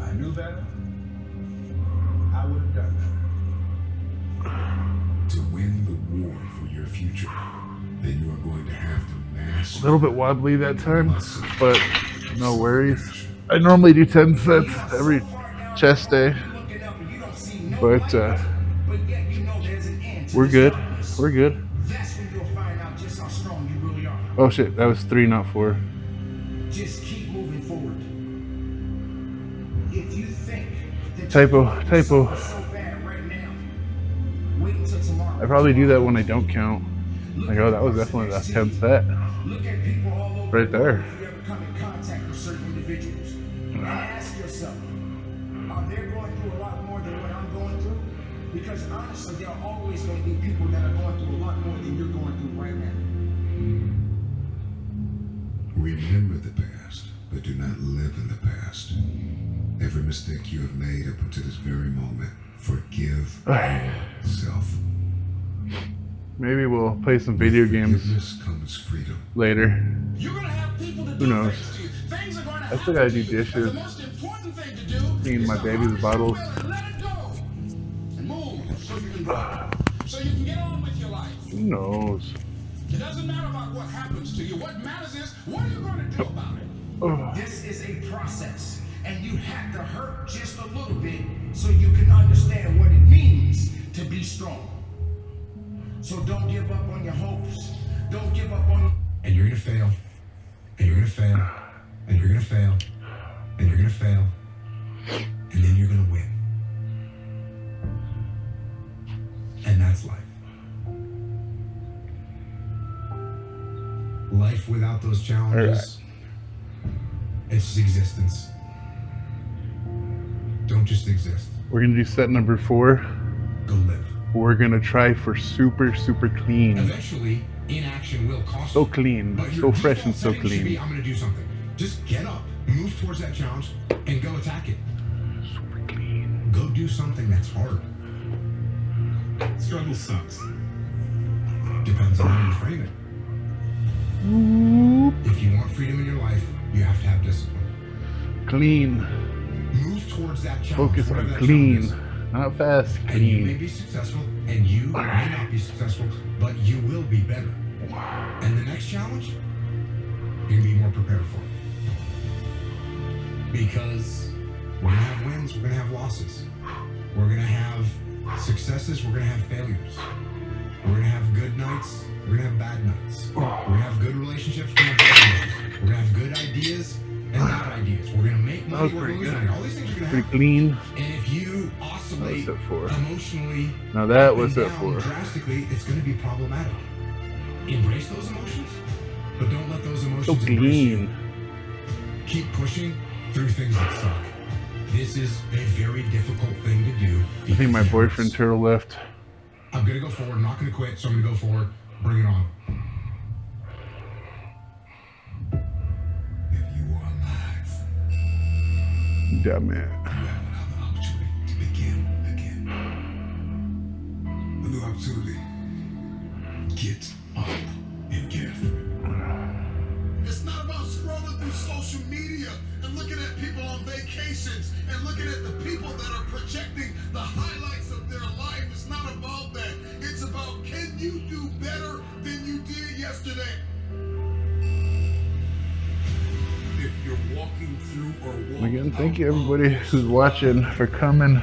I knew better, I would have done better. To win the war for your future, then you are going to have to master. A little bit wobbly that time, but no worries. I normally do 10 sets every chest day, but we're good. We're good. That's when you'll find out just how strong you really are. Oh shit, that was 3, not 4. Just keep moving forward. If you think that Typo. so bad right now, wait until tomorrow. I probably do that when I don't count. Like, oh, that was definitely that 10th set. Look at people all over Right there. if you ever come in contact with certain individuals. And ask yourself, are they going through a lot more than what I'm going through? Because honestly, there are always going to be people that are going through a lot more than you're going through right now. Remember the past, but do not live in the past. Every mistake you have made up until this very moment, forgive yourself. Maybe we'll play some video games later. Who knows? I still gotta do dishes, clean my baby's bottles. So you can get on with your life. Who knows? It doesn't matter about what happens to you. What matters is, what are you going to do about it? This is a process, and you have to hurt just a little bit so you can understand what it means to be strong. So don't give up on your hopes. Don't give up on. And you're gonna fail. And you're gonna fail. And you're gonna fail. And you're gonna fail. And then you're gonna win. And that's life. Life without those challenges, it's just existence. Don't just exist. We're gonna do set number 4. Go live. We're gonna try for super clean. Eventually, inaction will cost So you. clean, But so your fresh and default so setting should be, clean. I'm gonna do something. Just get up, move towards that challenge, and go attack it. Super clean. Go do something that's hard. Struggle sucks. Depends on how you frame it. If you want freedom in your life, you have to have discipline. Clean. Move towards that challenge. Focus whatever on that clean. challenge is. Not fast, And you may clean. be successful, and you may not be successful, but you will be better. And the next challenge, you're gonna be more prepared for it. Because we're gonna have wins, we're gonna have losses. We're gonna have successes, we're gonna have failures. We're gonna have good nights, we're gonna have bad nights. We're gonna have good relationships, we're gonna have bad relationships. We're gonna have good ideas and bad ideas. We're gonna make That money, was we're pretty gonna lose good. money. All these things are gonna Pretty happen. clean. And if you That was oscillate set 4. emotionally, Now that up was and set down 4. drastically, it's going to be problematic. Embrace those emotions, but don't let those So emotions embrace you. clean. Keep pushing through things that suck. This is a very difficult thing to do. I think my boyfriend Turtle left. I'm going to go forward. I'm not going to quit, so I'm going to go forward. Bring it on. If you are alive, Damn it. you have another opportunity to begin again. A new opportunity. Get up and get after it. It's not about scrolling through social media and looking at people on vacations and looking at the people that are projecting the highlights of their life. It's not about that. It's about, can you do better than you did yesterday? If you're walking through or walking Again, thank you everybody who's watching for coming,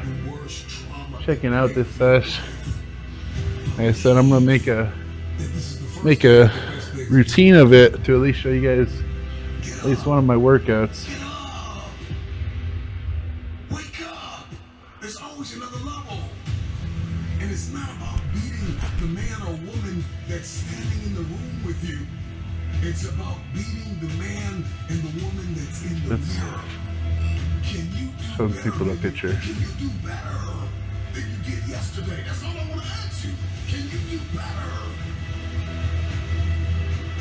checking out this sesh. Like I said, I'm gonna make a routine of it to at least show you guys at least one of my workouts. Wake up! There's always another level. And it's not about beating the man or woman that's standing in the room with you. It's about beating the man and the woman that's in the Let's mirror. Can you show the people the picture. Can you do better than you did yesterday? That's all I want to ask you. Can you do better?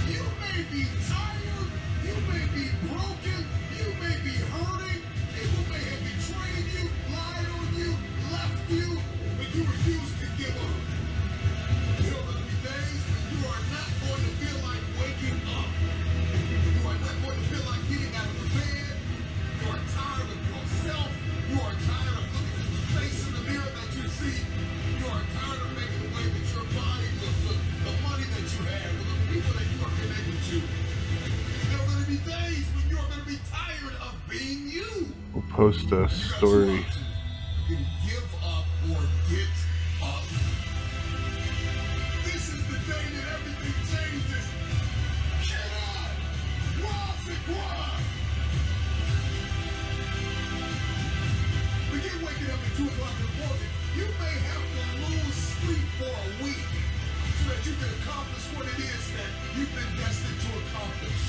You may be tired, you may be broken, you may be hurting, people may have betrayed you, lied on you, left you, but you refuse to give up. There will be days when you are not going to feel like waking up. You are not going to feel like getting out of the bed. You are tired of yourself. You are tired of looking at the face in the mirror that you see. You are tired of making the way that your body looks, the money that you have, the people that you are connected to. There are going to be days when you are going to be tired of being you. We'll post a story. You can give up or get up. This is the day that everything changes. Get up! Rise and grind! Begin waking up at 2 o'clock in the morning. You may have to lose sleep for a week so that you can accomplish what it is that you've been destined to accomplish.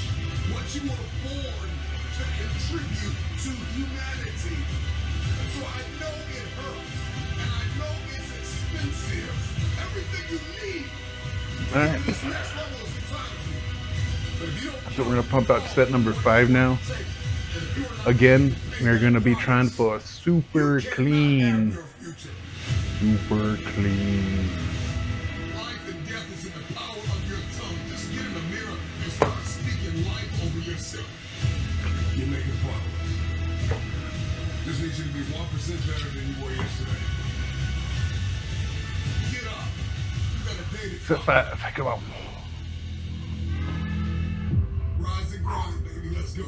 What you were born to contribute to humanity. And so I know it hurts, and I know it's expensive. Everything you need All right. this next level is inside of you. But if you don't So we're gonna pump out set number 5 now. Again, we're gonna be trying for super clean. Super clean. life and death is in the power of your tongue. Just get in the mirror and start speaking life over yourself. You're making progress. Just need you to be 1% better than you were yesterday. Get up. You got a day to Set 5. Come on. rise and grind, baby. Let's go.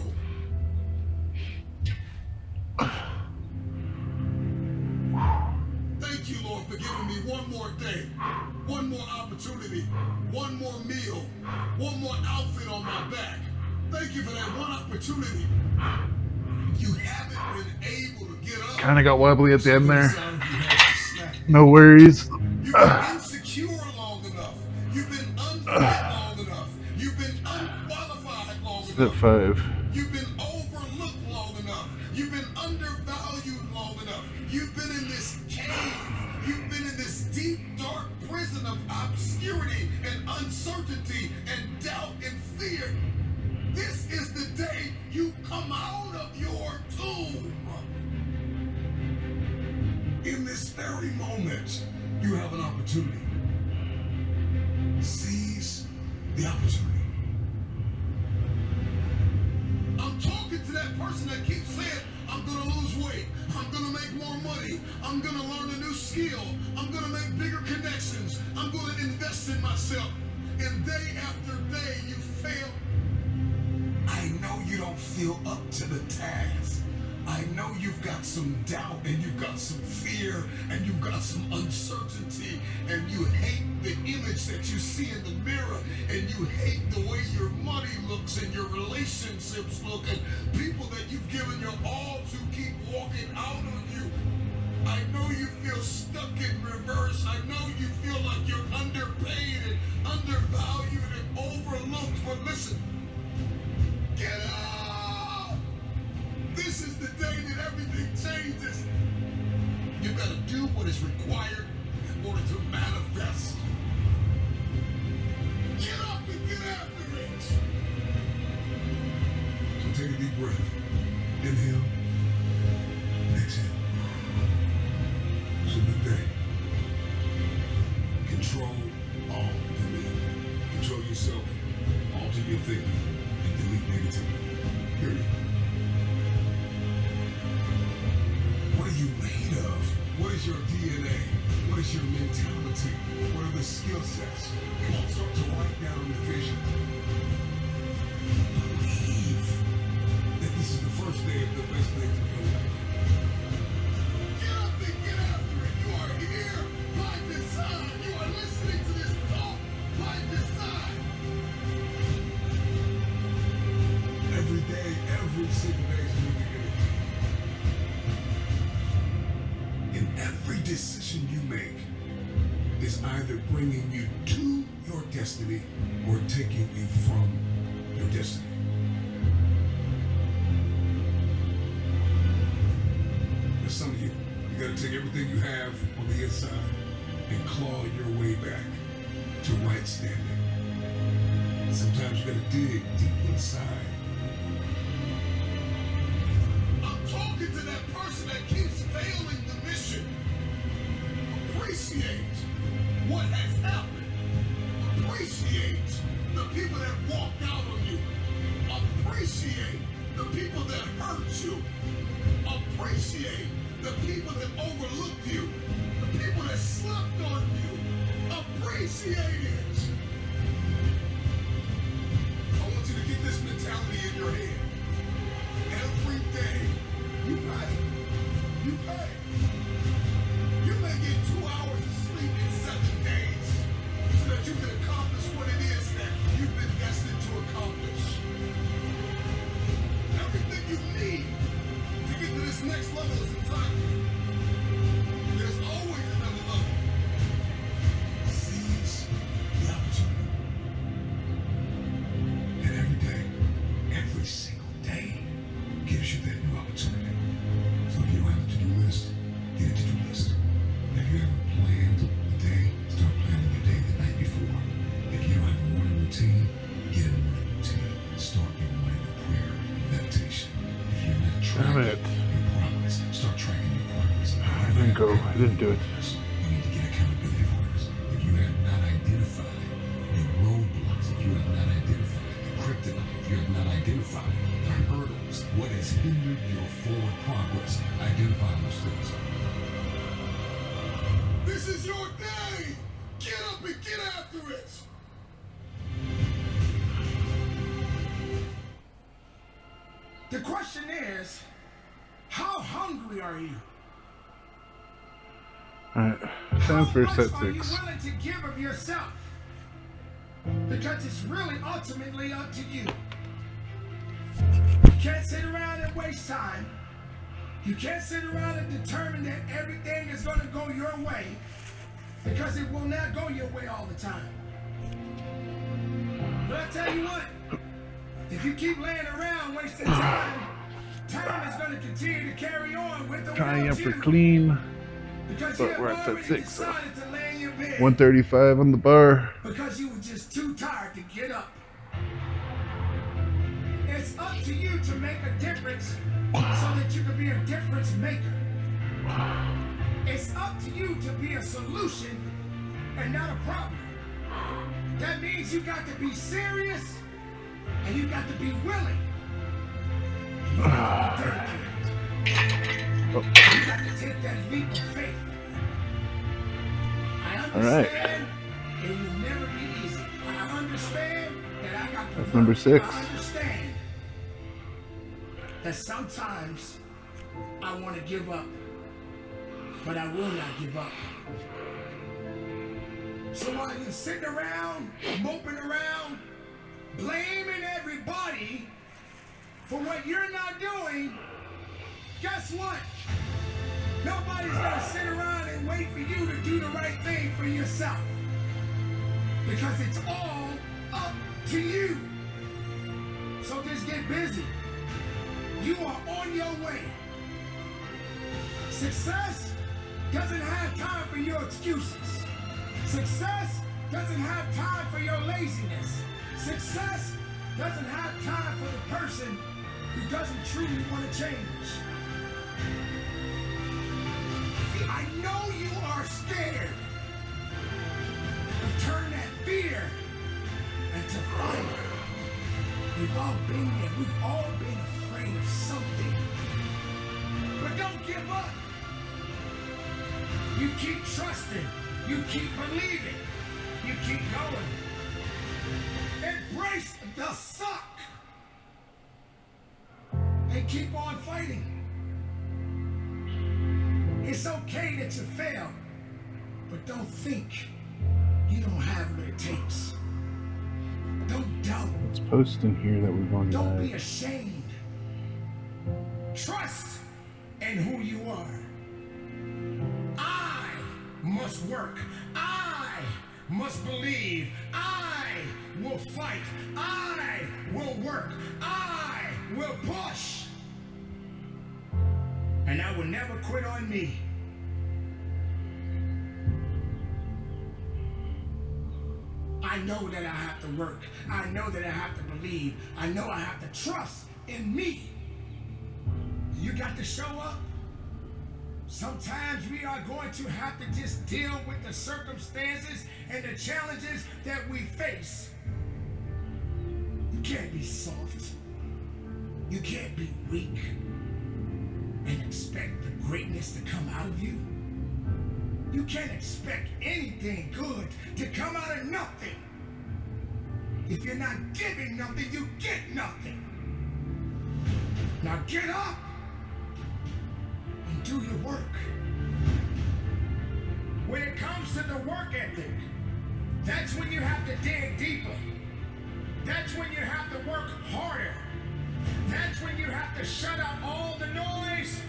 for giving me one more day, one more opportunity, one more meal, one more outfit on my back. Thank you for that one opportunity. You haven't been able to get up. Kind of got wobbly at the end there. No worries. You've been insecure long enough. You've been unfit long enough. You've been unqualified long enough. At 5. You've been overlooked long enough. You've been undervalued long enough. You've been in this cave. You've been in this deep, dark prison of obscurity and uncertainty and doubt and fear. This is the day you come out of your tomb. In this very moment, you have an opportunity. Seize the opportunity. I'm talking to that person that keeps saying, I'm gonna lose weight, I'm gonna make more money, I'm gonna learn a new skill, I'm gonna make bigger connections, I'm gonna invest in myself. And day after day, you fail. I know you don't feel up to the task. I know you've got some doubt and you've got some fear and you've got some uncertainty and you hate the image that you see in the mirror and you hate the way your money looks and your relationships look and people that you've given your all to keep walking out on you. I know you feel stuck in reverse. I know you feel like you're underpaid and undervalued and overlooked. But listen, get up! This is the day that everything changes. You've got to do what is required in order to manifest. Get up and get after it. So take a deep breath. Inhale. Exhale. It's a new day. Control all you need. Control yourself. Alter your thinking and delete negativity. Period. What are you made of? What is your DNA? What is your mentality? What are the skill sets? Come on, start to write down the vision. Believe that this is the first day of the best days of your life. Get up and get after it. You are here by design. You are listening to this talk by design. Every day, every single day is new beginning. And every decision you make is either bringing you to your destiny or taking you from your destiny. For some of you, you gotta take everything you have on the inside and claw your way back to right standing. Sometimes you gotta dig deep inside. I'm talking to that person that keeps failing the mission. Appreciate what has happened. Appreciate the people that walked out on you. Appreciate the people that hurt you. Appreciate the people that overlooked you. The people that slept on you. Appreciate it. I want you to get this mentality in your head. Every day, you pay. You pay. You may get 2 hours of sleep in 7 days so that you can accomplish what it is that you've been destined to accomplish. Everything you need to get to this next level is inside you. There's always another level. Seize the opportunity. And every day, every single day, gives you that new opportunity. So if you don't have a to-do list, get a to-do list. If you haven't planned the day, start planning your day the night before. If you don't have a morning routine, get a morning routine. Start your morning with prayer and meditation. If you're not tracking your progress, start tracking your progress. I didn't go. I didn't do it. You need to get accountability partners. If you have not identified your roadblocks, if you have not identified the kryptonite, if you have not identified the hurdles, what has hindered your forward progress, identify those things. This is your day! Get up and get after it! The question is, how hungry are you? Alright, time for set Are you 6. willing to give of yourself? Because it's really ultimately up to you. You can't sit around and waste time. You can't sit around and determine that everything is going to go your way, because it will not go your way all the time. But I tell you what, if you keep laying around wasting time, time is going to continue to carry on with the Trying without for you. clean, Because but you have we're at set already 6, so decided to lay in your bed 135 on the bar. because you were just too tired to get up. It's up to you to make a difference so that you can be a difference maker. It's up to you to be a solution and not a problem. That means you got to be serious and you got to be willing. And you got to be dedicated. You got to take that leap of faith. I understand it will never be easy. I understand that I got to That's number 6. I understand that sometimes I want to give up, but I will not give up. So while you're sitting around, moping around, blaming everybody for what you're not doing, guess what? Nobody's gonna sit around and wait for you to do the right thing for yourself. Because it's all up to you. So just get busy. You are on your way. Success doesn't have time for your excuses. Success doesn't have time for your laziness. Success doesn't have time for the person who doesn't truly want to change. I know you are scared. But turn that fear into fire. We've all been there. We've all been afraid of something. But don't give up. You keep trusting. You keep believing. You keep going. Embrace the suck. And keep on fighting. It's okay that you fail, but don't think you don't have what it takes. Don't doubt. Let's post in here that we're going Don't live. be ashamed. Trust in who you are. I must work. I must believe. I will fight. I will work. I will push. And I will never quit on me. I know that I have to work. I know that I have to believe. I know I have to trust in me. You got to show up. Sometimes we are going to have to just deal with the circumstances and the challenges that we face. You can't be soft. You can't be weak and expect the greatness to come out of you. You can't expect anything good to come out of nothing. If you're not giving nothing, you get nothing. Now get up and do your work. When it comes to the work ethic, that's when you have to dig deeper. That's when you have to work harder. That's when you have to shut out all the noise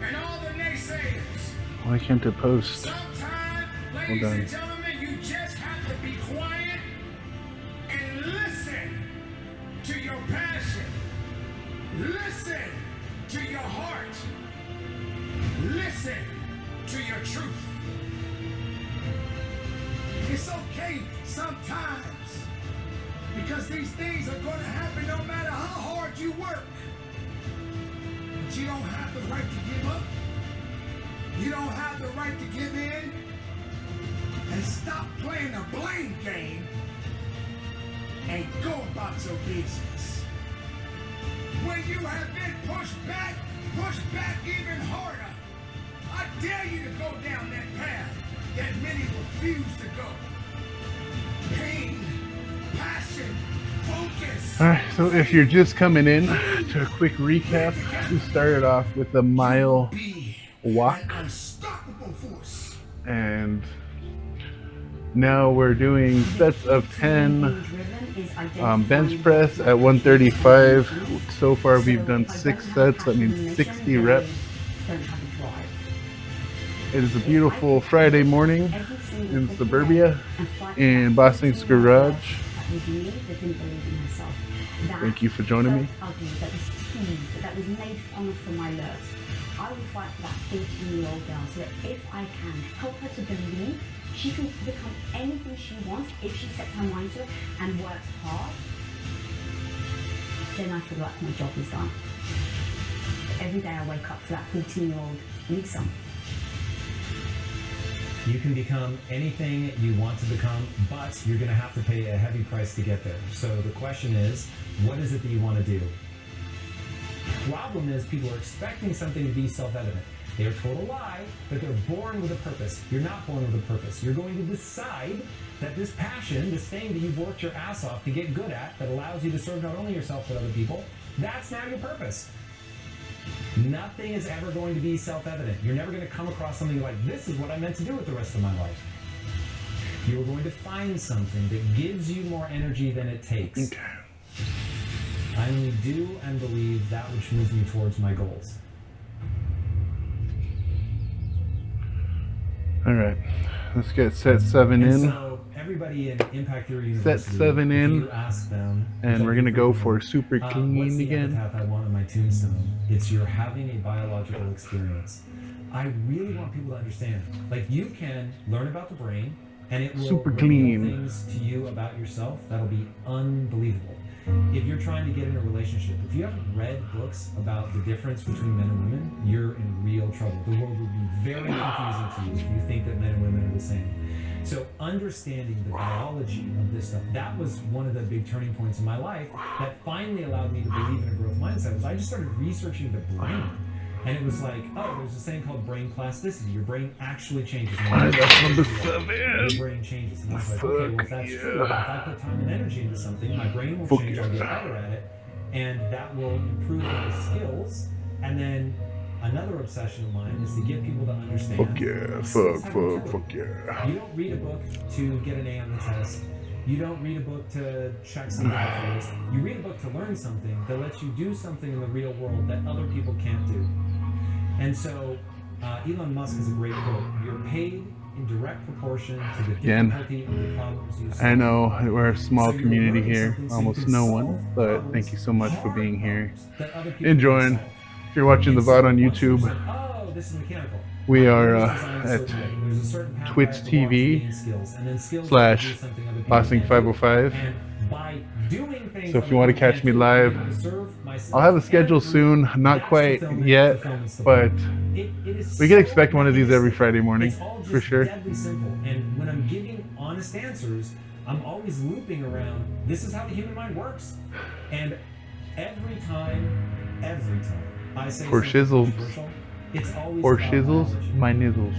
and all the naysayers. Why can't it post? Sometimes, Hold ladies on. and gentlemen, you just have to be quiet and listen to your passion. Listen to your heart. Listen to your truth. It's okay sometimes, because these things are going to happen no matter how hard you work. But you don't have the right to give up. You don't have the right to give in. And stop playing the blame game and go about your business. When you have been pushed back even harder. I dare you to go down that path that many refuse to go. Pain, passion, focus. Alright, so if you're just coming in to a quick recap, we started off with a mile walk. Unstoppable force. And now we're doing sets of 10 bench press at 135. So far we've done 6 sets, that means 60 reps. It is a beautiful Friday morning in suburbia in Boston's Garage. Thank you for joining me. That was made fun of for my lurks. I will fight for that 14-year-old girl so that if I can help her to believe she can become anything she wants if she sets her mind to it and works hard, then I feel like my job is done. But every day I wake up for that 14-year-old Lisa. You can become anything you want to become, but you're going to have to pay a heavy price to get there. So the question is, what is it that you want to do? The problem is people are expecting something to be self-evident. They are told a lie that they're born with a purpose. You're not born with a purpose. You're going to decide that this passion, this thing that you've worked your ass off to get good at, that allows you to serve not only yourself but other people, that's now your purpose. Nothing is ever going to be self-evident. You're never going to come across something like, this is what I meant to do with the rest of my life. You're going to find something that gives you more energy than it takes. Okay. I only do and believe that which moves me towards my goals. All right, let's get set 7 in. So everybody in Impact Theory University, Set 7 in, you ask them, and we're gonna go for super clean what's the again. epitaph I want on my tombstone? It's you're having a biological experience. I really want people to understand. Like, you can learn about the brain, and it will Super reveal clean. things to you about yourself that'll be unbelievable. If you're trying to get in a relationship, if you haven't read books about the difference between men and women, you're in real trouble. The world would be very confusing to you if you think that men and women are the same. So understanding the biology of this stuff, that was one of the big turning points in my life that finally allowed me to believe in a growth mindset. Was I just started researching the brain. And it was like, oh, there's this thing called brain plasticity. Your brain actually changes. That's number 7. Your brain changes. And I was like, okay, well, if that's true, if I put time and energy into something, my brain will change, I'll get better at it, and that will improve my skills. And then another obsession of mine is to get people to understand. Fuck yeah, fuck yeah. You don't read a book to get an A on the test. You don't read a book to check something off the list. You read a book to learn something that lets you do something in the real world that other people can't do. And so, Elon Musk has a great quote. You're paid in direct proportion to the difficulty of the problems you solve. I know we're a small community here, almost no one, but thank you so much for being here, enjoying. If you're watching the VOD on YouTube, we are at Twitch TV / Bossing505. So if you want to catch me live, I'll have a schedule soon. Not quite yet, but we can expect one of these every Friday morning for sure. Deadly simple. And when I'm giving honest answers, I'm always looping around. This is how the human mind works. And every time I say For shizzles, it's always or about shizzles, biology. my nizzles.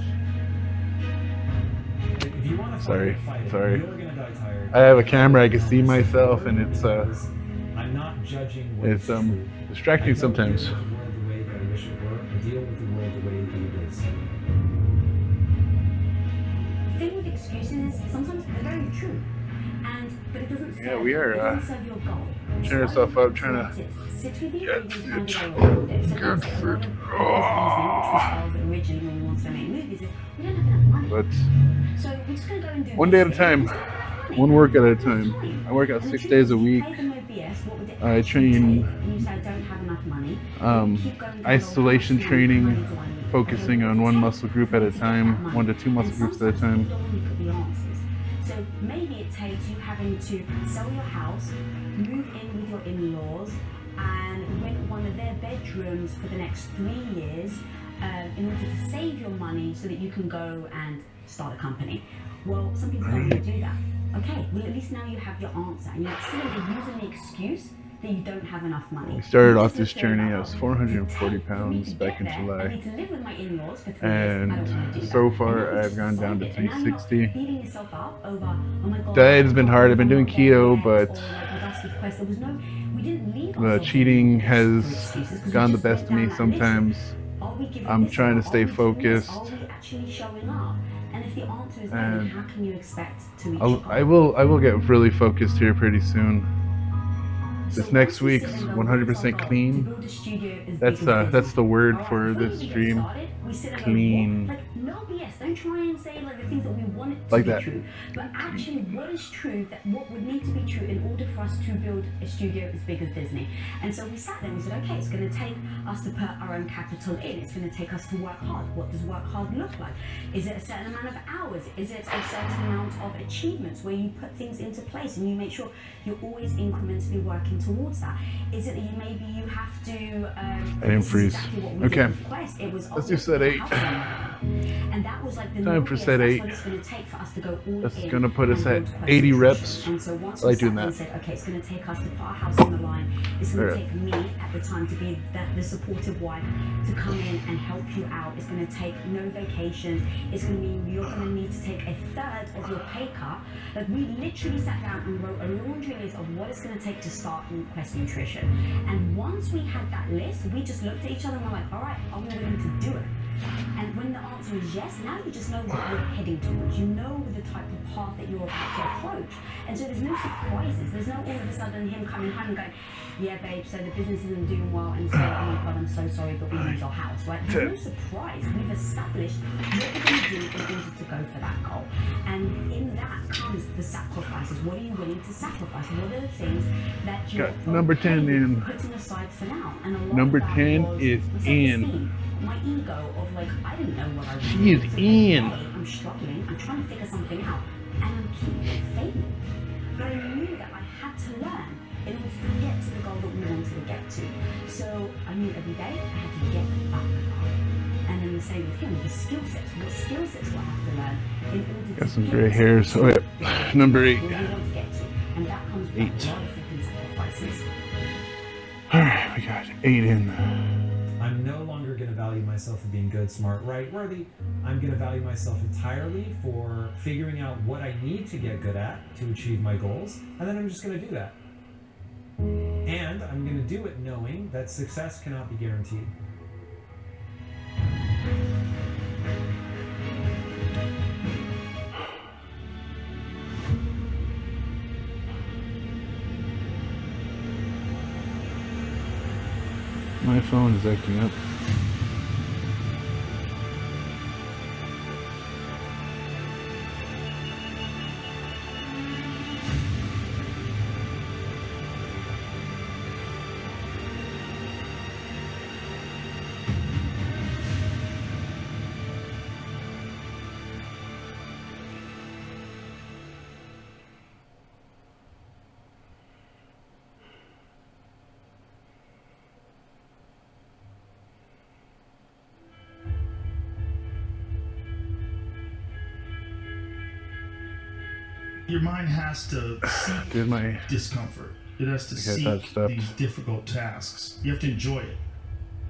If you want to Sorry. you're gonna die tired. I have a camera, I can see myself, and it's I'm not judging what is true. distracting sometimes. I don't deal with the world the way that I wish it were. I deal with the world the way that it is. The thing with excuses is sometimes they're very true, but it doesn't serve, Yeah, we are it doesn't serve your goal. cheering ourselves up, trying to Sit with you, get or you fit. can kind of go around it. So Get that's fit. another because which we started originally when we wanted to make movies, is we don't have enough money. But So we're just going to go and do one day at a this. time, one work at a time. I work out 6 days a week. I train isolation training, focusing on one muscle group at a time, 1 to 2 muscle groups at a time. So maybe it takes you having to sell your house, move in with your in-laws, and rent one of their bedrooms for the next 3 years in order to save your money so that you can go and start a company. Well, some people don't want to do that. Okay, well at least now you have your answer, and you're not sitting there using the excuse that you don't have enough money. We started off this journey, I was 440 pounds back in July. And so far I've gone down to 360. Diet has been hard, I've been doing keto, but the cheating has gone the best of me sometimes. I'm trying to stay focused. And if the answer is no, then how can you expect to reach I will get really focused here pretty soon. This next week's 100% clean. That's the word for this stream. Clean. Like, no BS. Don't try and say like the things that we want it to Like be that. true. But actually, what is true, that what would need to be true in order for us to build a studio as big as Disney? And so we sat there and we said, okay, it's going to take us to put our own capital in. It's going to take us to work hard. What does work hard look like? Is it a certain amount of hours? Is it a certain amount of achievements where you put things into place and you make sure you're always incrementally working towards that? Is it that maybe you have to... I didn't freeze. Exactly okay. It was, let's do set 8. And that was like the time for set 8. That's going to put us at 80 reps. And so once I like doing that. Said, okay, it's going to take us to put our house on the line. It's going to take me at the time to be the supportive wife to come in and help you out. It's going to take no vacations. It's going to mean you're going to need to take a third of your pay cut. Like, we literally sat down and wrote a laundry list of what it's going to take to start in Quest Nutrition. And once we had that list, we just looked at each other and were like, all right, are we willing to do it? And when the answer is yes, now you just know what you're heading towards. You know the type of path that you're about to approach. And so there's no surprises. There's no all of a sudden him coming home and going, yeah, babe, so the business isn't doing well, and so, oh my God, I'm so sorry, but we lose our house, right? There's no surprise. We've established what we're going to do in order to go for that goal. And in that comes the sacrifices. What are you willing to sacrifice? What are the things that you're number 10 in. putting aside for now? And a lot number of that 10 was is in. My ego of like, I didn't know what I was She is in. I'm struggling, I'm trying to figure something out, and I'm keeping failing. But I knew that I had to learn in order to get to the goal that we wanted to get to. So I knew every day I had to get back up. And then the same with him, the skill sets. What skill sets do I have to learn in order to Got some get gray to hairs. Oh, yeah. Number 8. where we want to get to. And that comes with 8. a lot of freaking sacrifices. Alright, we got 8 in. I'm no longer going to value myself for being good, smart, right, worthy. I'm going to value myself entirely for figuring out what I need to get good at to achieve my goals, and then I'm just going to do that. And I'm going to do it knowing that success cannot be guaranteed. My phone is acting up. Your mind has to seek discomfort. It has to seek these difficult tasks. You have to enjoy it.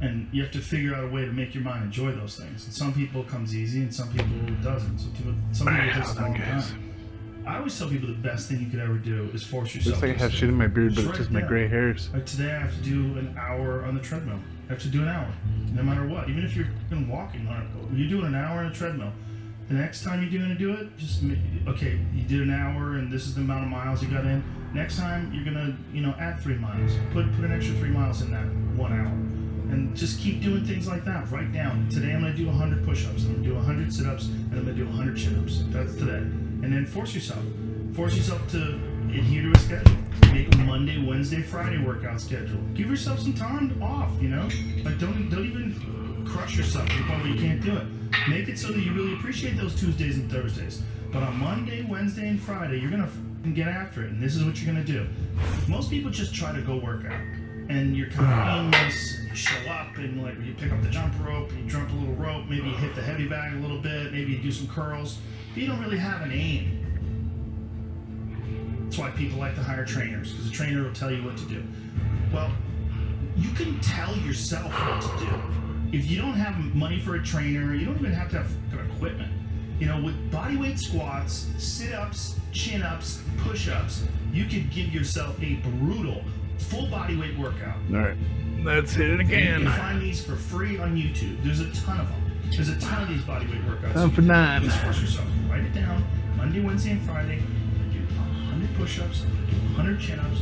And you have to figure out a way to make your mind enjoy those things. And some people it comes easy and some people it doesn't. Some people it takes a long time. I always tell people the best thing you could ever do is force yourself. Looks like I have shit in my beard, but it's just my gray hairs. Like today I have to do an hour on the treadmill. I have to do an hour, no matter what. Even if you're walking, you're doing an hour on a treadmill. The next time you're going to do it, just, okay, you did an hour and this is the amount of miles you got in. Next time you're going to, add 3 miles. Put an extra 3 miles in that 1 hour. And just keep doing things like that. Write down, today I'm going to do 100 push-ups, I'm going to do 100 sit-ups, and I'm going to do 100 chin-ups. That's today. And then force yourself. Force yourself to adhere to a schedule. Make a Monday, Wednesday, Friday workout schedule. Give yourself some time off, Like, don't even crush yourself to the point where you can't do it. Make it so that you really appreciate those Tuesdays and Thursdays. But on Monday, Wednesday, and Friday, you're going to get after it, and this is what you're going to do. Most people just try to go work out, and you're kind of aimless. You show up, and like you pick up the jump rope, you jump a little rope, maybe you hit the heavy bag a little bit, maybe you do some curls. But you don't really have an aim. That's why people like to hire trainers, because the trainer will tell you what to do. Well, you can tell yourself what to do. If you don't have money for a trainer, you don't even have to have equipment. With bodyweight squats, sit-ups, chin-ups, push-ups, you could give yourself a brutal full bodyweight workout. All right, let's hit it again. And you can find these for free on YouTube. There's a ton of them. There's a ton of these bodyweight workouts. Time for 9. Just force yourself. Write it down. Monday, Wednesday, and Friday. I do 100 push-ups. I do 100 chin-ups.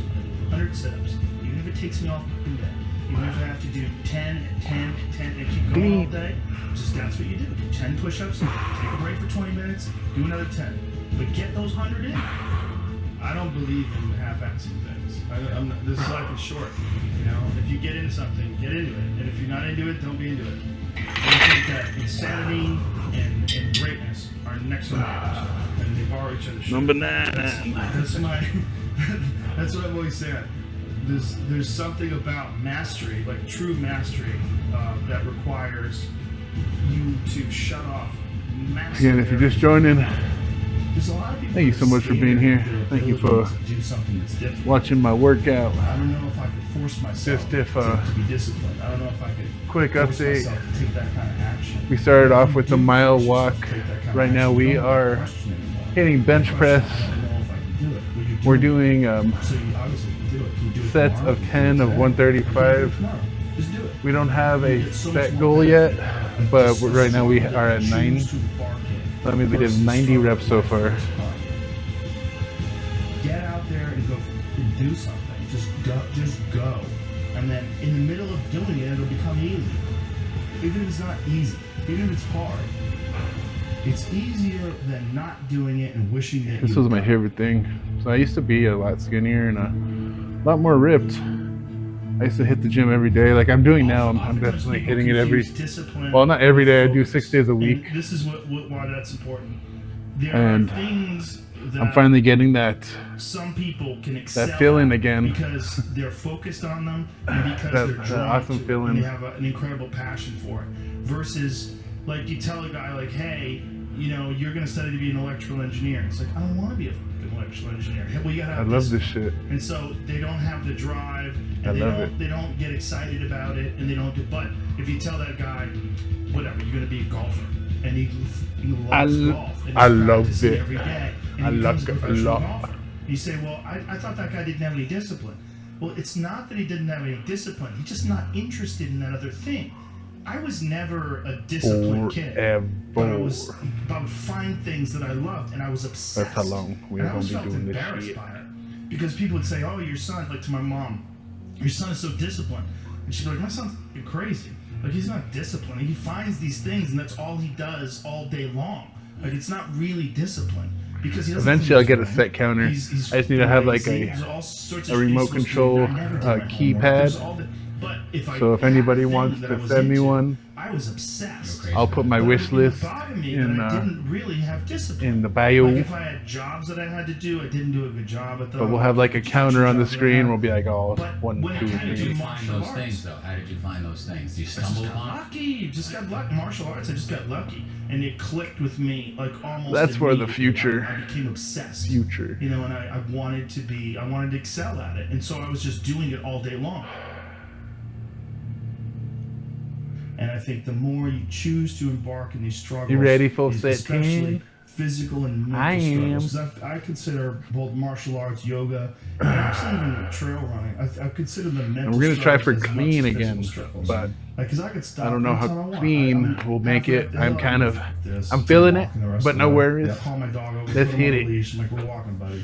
100 sit-ups. Even if it takes me off the day. Even if I have to do 10, 10, 10, and keep going all day. Just that's what you do. Do 10 push-ups. Take a break for 20 minutes. Do another 10. But get those 100 in. I don't believe in half-assing things. This life is short. You know, if you get into something, get into it. And if you're not into it, don't be into it. I think that insanity and greatness are next to neighbors, and they borrow each other's shit. Number 9. That's my. That's what I've always said. There's something about mastery, like true mastery, that requires you to shut off. Again, if you're just joining, There's a lot of people thank you so much for being here. Thank you for do something that's different. watching my workout. I don't know if I could force myself Just if to be disciplined. I don't know if I could quick force update. myself to take that kind of action. We started off with a mile walk. Right now we are hitting bench press. We're doing So you obviously can do it. Can you do it sets tomorrow? of 10 of 135. Just do it. We don't have a set goal yet, but right now we are at 9. That means we did 90 reps so far. Get out there and go and do something. Just go. And then in the middle of doing it, it'll become easy. Even if it's not easy, even if it's hard, it's easier than not doing it and wishing that This was my favorite thing. So I used to be a lot skinnier and a lot more ripped. I used to hit the gym every day, like I'm doing now. I'm definitely hitting it every. Well, not every day. I do 6 days a week. And this is why that's important. There And are things that I'm finally getting that some people can excel that feeling at again. because they're focused on them and because That they're drawn awesome to it feeling. and they have an incredible passion for it. Versus, like, you tell a guy like, "Hey, you know, you're gonna study to be an electrical engineer." It's like, I don't want to be a fucking electrical engineer. Well, you gotta I have love this shit. And so they don't have the drive, I and love it. they don't get excited about it, and they don't do. But if you tell that guy, whatever, you're gonna be a golfer, and he loves golf, and I he's love practicing it. every day, and I he love becomes a it a professional lot. golfer. You say, well, I thought that guy didn't have any discipline. Well, it's not that he didn't have any discipline. He's just not interested in that other thing. I was never a disciplined kid, but I would find things that I loved, and I was obsessed. That's how long we're And I gonna always be felt doing this embarrassed shit. by it, because people would say, "Oh, your son," like to my mom, "your son is so disciplined," and she'd be like, "My son's crazy. Like, he's not disciplined. He finds these things, and that's all he does all day long. Like, it's not really discipline." Because he doesn't Eventually, I'll think get a it's set counter. He's I just need to have like lazy. There's all sorts of a remote things supposed to control do. I never did my homework. There's all keypad. the- but if I So if had a anybody thing wants that I to was send me into, one, I was obsessed. I'll put my But wish it didn't list bother me in that I didn't really have discipline. in the bio. Like if I had jobs that I had to do, I didn't do a good job at them. But we'll have like a counter on the screen. We'll be like, oh, But 1, when it 2, came to 3. Find those things though. How did you find those things? You I just stumbled got upon? lucky. You just got lucky. Martial arts, I just got lucky, and it clicked with me like almost. That's for the immediately. future. I became obsessed. Future. You know, and I wanted to excel at it, and so I was just doing it all day long. And I think the more you choose to embark in these struggles, You ready for set especially 10? physical and mental I struggles. am. 'Cause I consider both martial arts, yoga, and actually even trail running. I consider them mental. And we're gonna try for struggles as much clean as again, physical struggles. but Like, 'cause I could stop I don't know anytime how I want. clean we'll make it. after I'm the kind of, this, I'm feeling it, walking the rest but of no the way. worries. Yeah, call my dog over. Let's put him hit on a it. leash, I'm like, we're walking, buddy.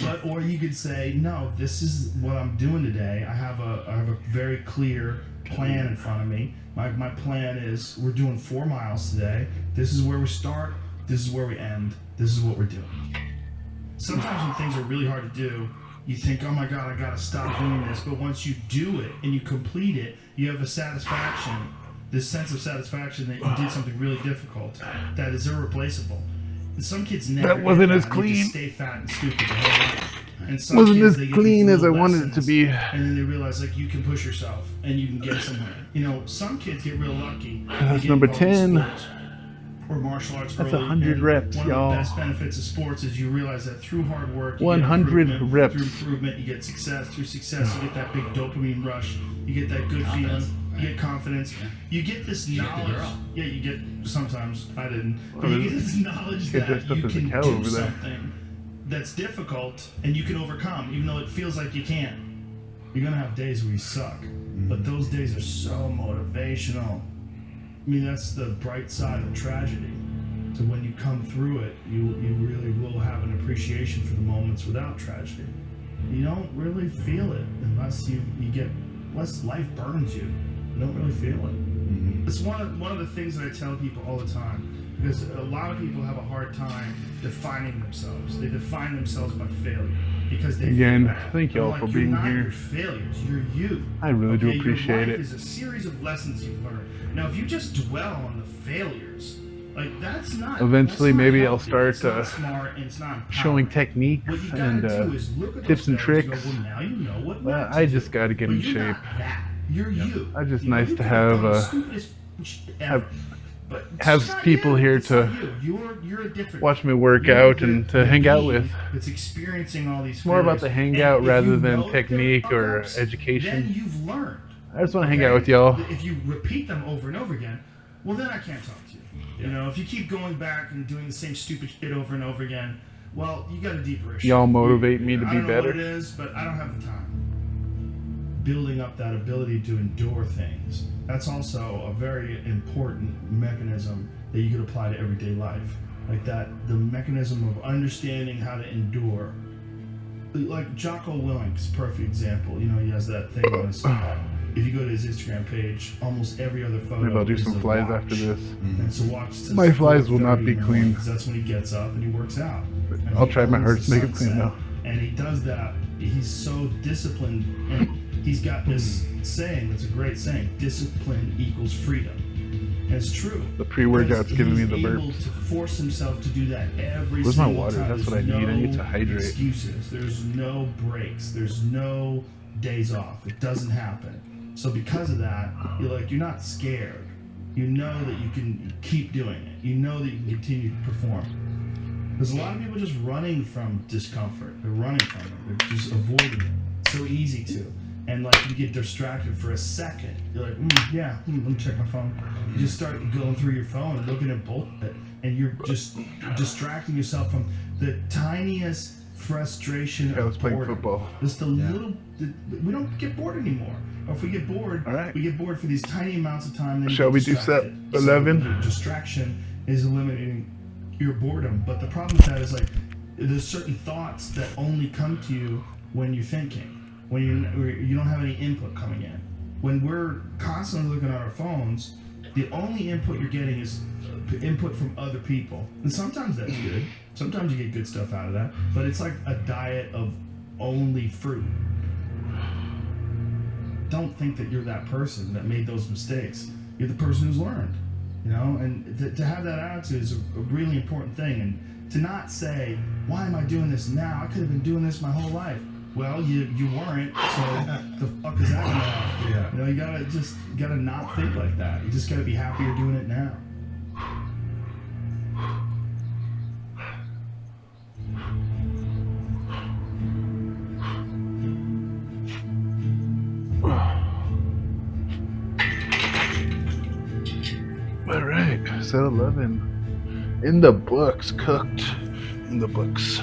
But or you could say, no, this is what I'm doing today. I have a very clear plan in front of me. My plan is we're doing 4 miles today. This is where we start. This is where we end. This is what we're doing. Sometimes when things are really hard to do, you think, oh my God, I gotta stop doing this. But once you do it and you complete it, you have a satisfaction, this sense of satisfaction that you did something really difficult that is irreplaceable. And some kids never That wasn't get as that, and they clean. just stay fat and stupid the whole life. And some Wasn't kids, as they get clean these as I little wanted it to lessons, be. And then they realize like you can push yourself and you can get somewhere. You know, some kids get real lucky. They That's get number involved in 10. sports or martial arts That's early, 100 and reps, one y'all. of the best benefits of sports is you realize that through hard work, you 100 get improvement. reps. Through improvement, you get success. Through success, you get that big dopamine rush. You get that good Confidence, feeling. You get confidence. You get this You get the knowledge. girl. Yeah, you get sometimes. I didn't. But Oh, you get this knowledge kid that dressed up you as a can cow do over there. something that's difficult and you can overcome, even though it feels like you can't. You're gonna have days where you suck, but those days are so motivational. I mean, that's the bright side of tragedy. So when you come through it, you really will have an appreciation for the moments without tragedy. You don't really feel it unless unless life burns you. You don't really feel it. Mm-hmm. It's one of the things that I tell people all the time, because a lot of people have a hard time defining themselves. They define themselves by failure because they Again, thank y'all for being you're not here. Your failures, you're you. I really do Okay? appreciate your life it. is a series of lessons you've learned. Now, if you just dwell on the failures, like that's not. Eventually, that's not maybe I'll healthy. start It's not smart and it's not empowering. showing techniques What you gotta and do is look at tips those and failures tricks. And go, well, now you know what But not to I do. just got to get But in you're shape. not that. You're you. I just You know, nice you to could have done the stupidest shit ever. But have it's not people you. here It's to not you. You're a different. watch me work you're out the- and to the hang out being with. That's experiencing all these. It's more about the failures. hangout And if rather you than know that they're technique or fuck-ups, education. Then you've learned. I just want to hang Okay? out with y'all. If you repeat them over and over again, well, then I can't talk to you. You know, if you keep going back and doing the same stupid shit over and over again, well, you got a deeper issue. Y'all motivate me to I be don't know better. what it is, but I don't have the time. Building up that ability to endure things. That's also a very important mechanism that you could apply to everyday life. Like that, the mechanism of understanding how to endure. Like Jocko Willink's perfect example. You know, he has that thing on his. If you go to his Instagram page, almost every other photo. Maybe I'll do is some a flies watch. after this. And it's a watch. Says My flies will not 4:30 be in the clean. morning, 'cause that's when he gets up and he works out. And I'll he try my owns hardest the to make it clean sunset. though. And he does that. He's so disciplined, and he's got this saying that's a great saying: "Discipline equals freedom." And it's true. The pre-workout's Because giving me the he's able burps. to force himself to do that every Where's my single water? time. That's what There's I need. I need no to hydrate. Excuses. There's no breaks. There's no days off. It doesn't happen. So because of that, you're not scared. You know that you can keep doing it. You know that you can continue to perform. There's a lot of people just running from discomfort. They're running from it. They're just avoiding it. It's so easy to. And like you get distracted for a second. You're like, let me check my phone. You just start going through your phone and looking at bullshit, and you're just distracting yourself from the tiniest frustration I was of playing boredom. football. Just a little. We don't get bored anymore. Or if we get bored, we get bored for these tiny amounts of time. Then you Shall get we do set distracted. 11? So the distraction is eliminating your boredom. But the problem with that is like there's certain thoughts that only come to you when you're thinking, when you don't have any input coming in. When we're constantly looking at our phones, the only input you're getting is input from other people. And sometimes that's good. Sometimes you get good stuff out of that. But it's like a diet of only fruit. Don't think that you're that person that made those mistakes. You're the person who's learned, and to have that attitude is a really important thing. And to not say, why am I doing this now? I could have been doing this my whole life. Well, you weren't, so the fuck is that now? Yeah. You gotta not think like that. You just gotta be happy you're doing it now. All right, set 11 in the books, cooked in the books.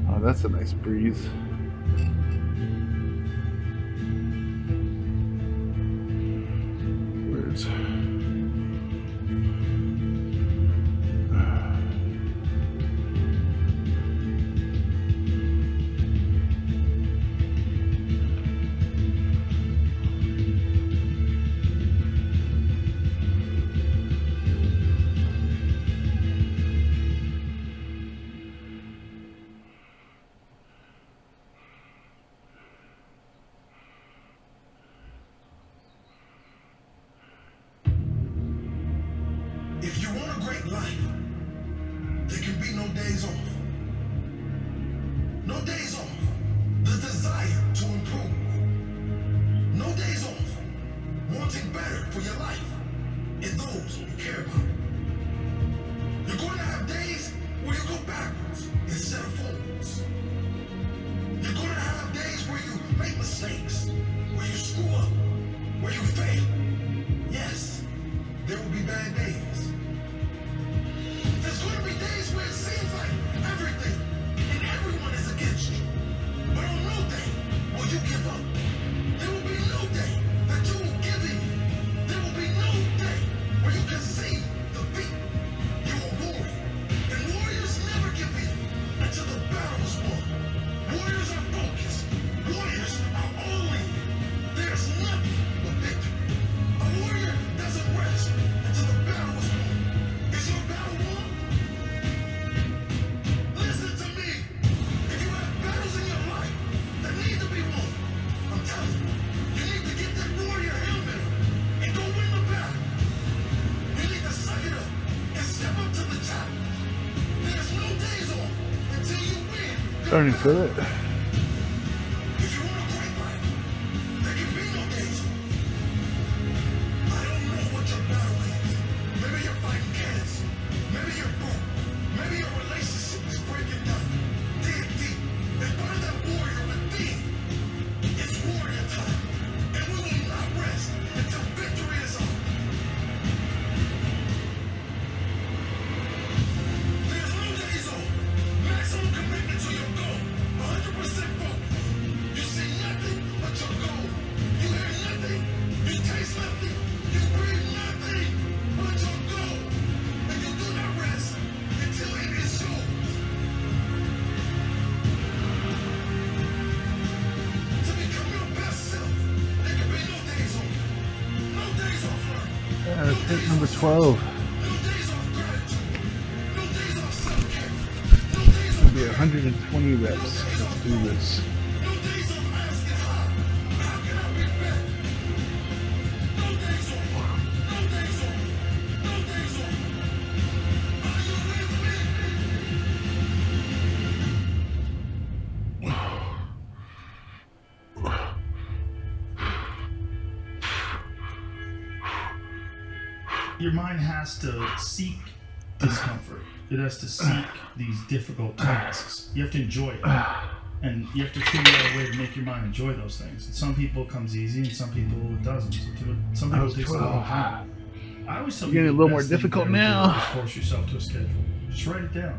Oh, that's a nice breeze. Where's If you want a great life, there can be no days off. No days off. The desire to improve. No days off. Wanting better for your life and those you care about. You're going to have days where you go backwards instead of forwards. You're going to have days where you make mistakes, where you screw up, where you fail. Yes, there will be bad days. There's going to be days where it seems like everything and everyone is against you. But on no day will you give up. There will be no day that you will give in. Starting to feel it. That's hit number 12. It'll be 120 reps. Let's do this. Your mind has to seek discomfort. It has to seek these difficult tasks. You have to enjoy it. And you have to figure out a way to make your mind enjoy those things. And some people it comes easy and some people it doesn't. Some people it takes a long time. I always tell people getting a little more difficult now. Just force yourself to a schedule. Just write it down.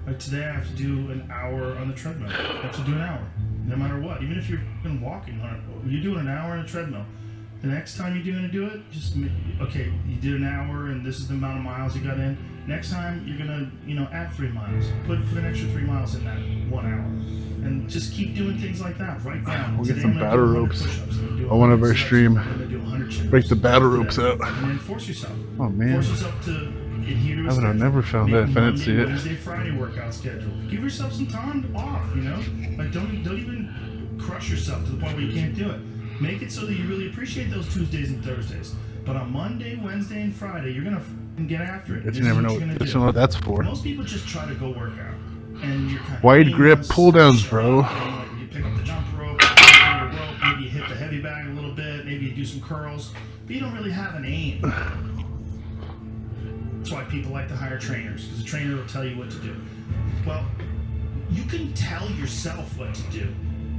Like today I have to do an hour on the treadmill. I have to do an hour. No matter what. Even if you've been walking, you're doing an hour on a treadmill. The next time you're going to do it, just okay. You did an hour, and this is the amount of miles you got in. Next time you're going to, add 3 miles. Put an extra 3 miles in that 1 hour, and just keep doing things like that. Right now, we'll get some battle ropes on one of our stream. Break the battle ropes out. And then force yourself. Oh man, force yourself to adhere to a I would have never found that if I didn't see it. Wednesday, Friday workout schedule. Give yourself some time off. Like don't even crush yourself to the point where you can't do it. Make it so that you really appreciate those Tuesdays and Thursdays. But on Monday, Wednesday, and Friday, you're gonna get after it. But you never know what that's for. Most people just try to go work out, and you're kind of wide grip pull downs, bro. You pick up the jump rope, maybe you hit the heavy bag a little bit, maybe you do some curls, but you don't really have an aim. That's why people like to hire trainers, because the trainer will tell you what to do. Well, you can tell yourself what to do.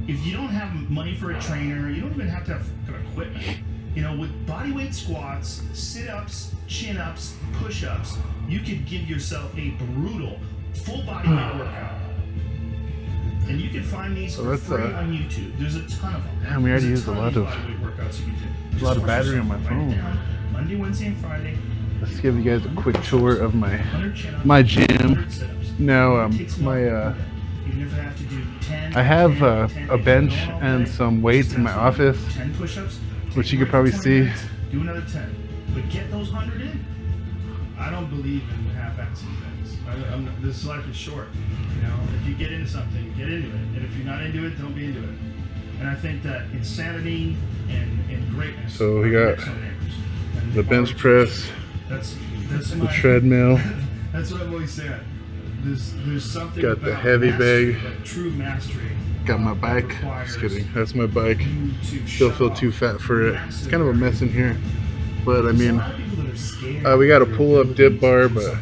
If you don't have money for a trainer, you don't even have to have equipment. With bodyweight squats, sit-ups, chin-ups, push-ups, you could give yourself a brutal full bodyweight workout. And you can find these for free on YouTube. There's a ton of them. Man, we already used a lot of battery on my phone. Monday, Wednesday, and Friday. Let's give you guys a quick tour of my gym. Now, I have a bench and some weights in my office, which you could probably see. Do another 10, but get those 100 in. I don't believe in half-assing things. This life is short. If you get into something, get into it. And if you're not into it, don't be into it. And I think that insanity and greatness. So we got the bench press, the treadmill. That's what I've always said. There's something got the heavy bag. True mastery. Got my bike. Just kidding. That's my bike. Still feel too fat for it. It's kind of a mess in here. But I mean, we got a pull-up dip bar, but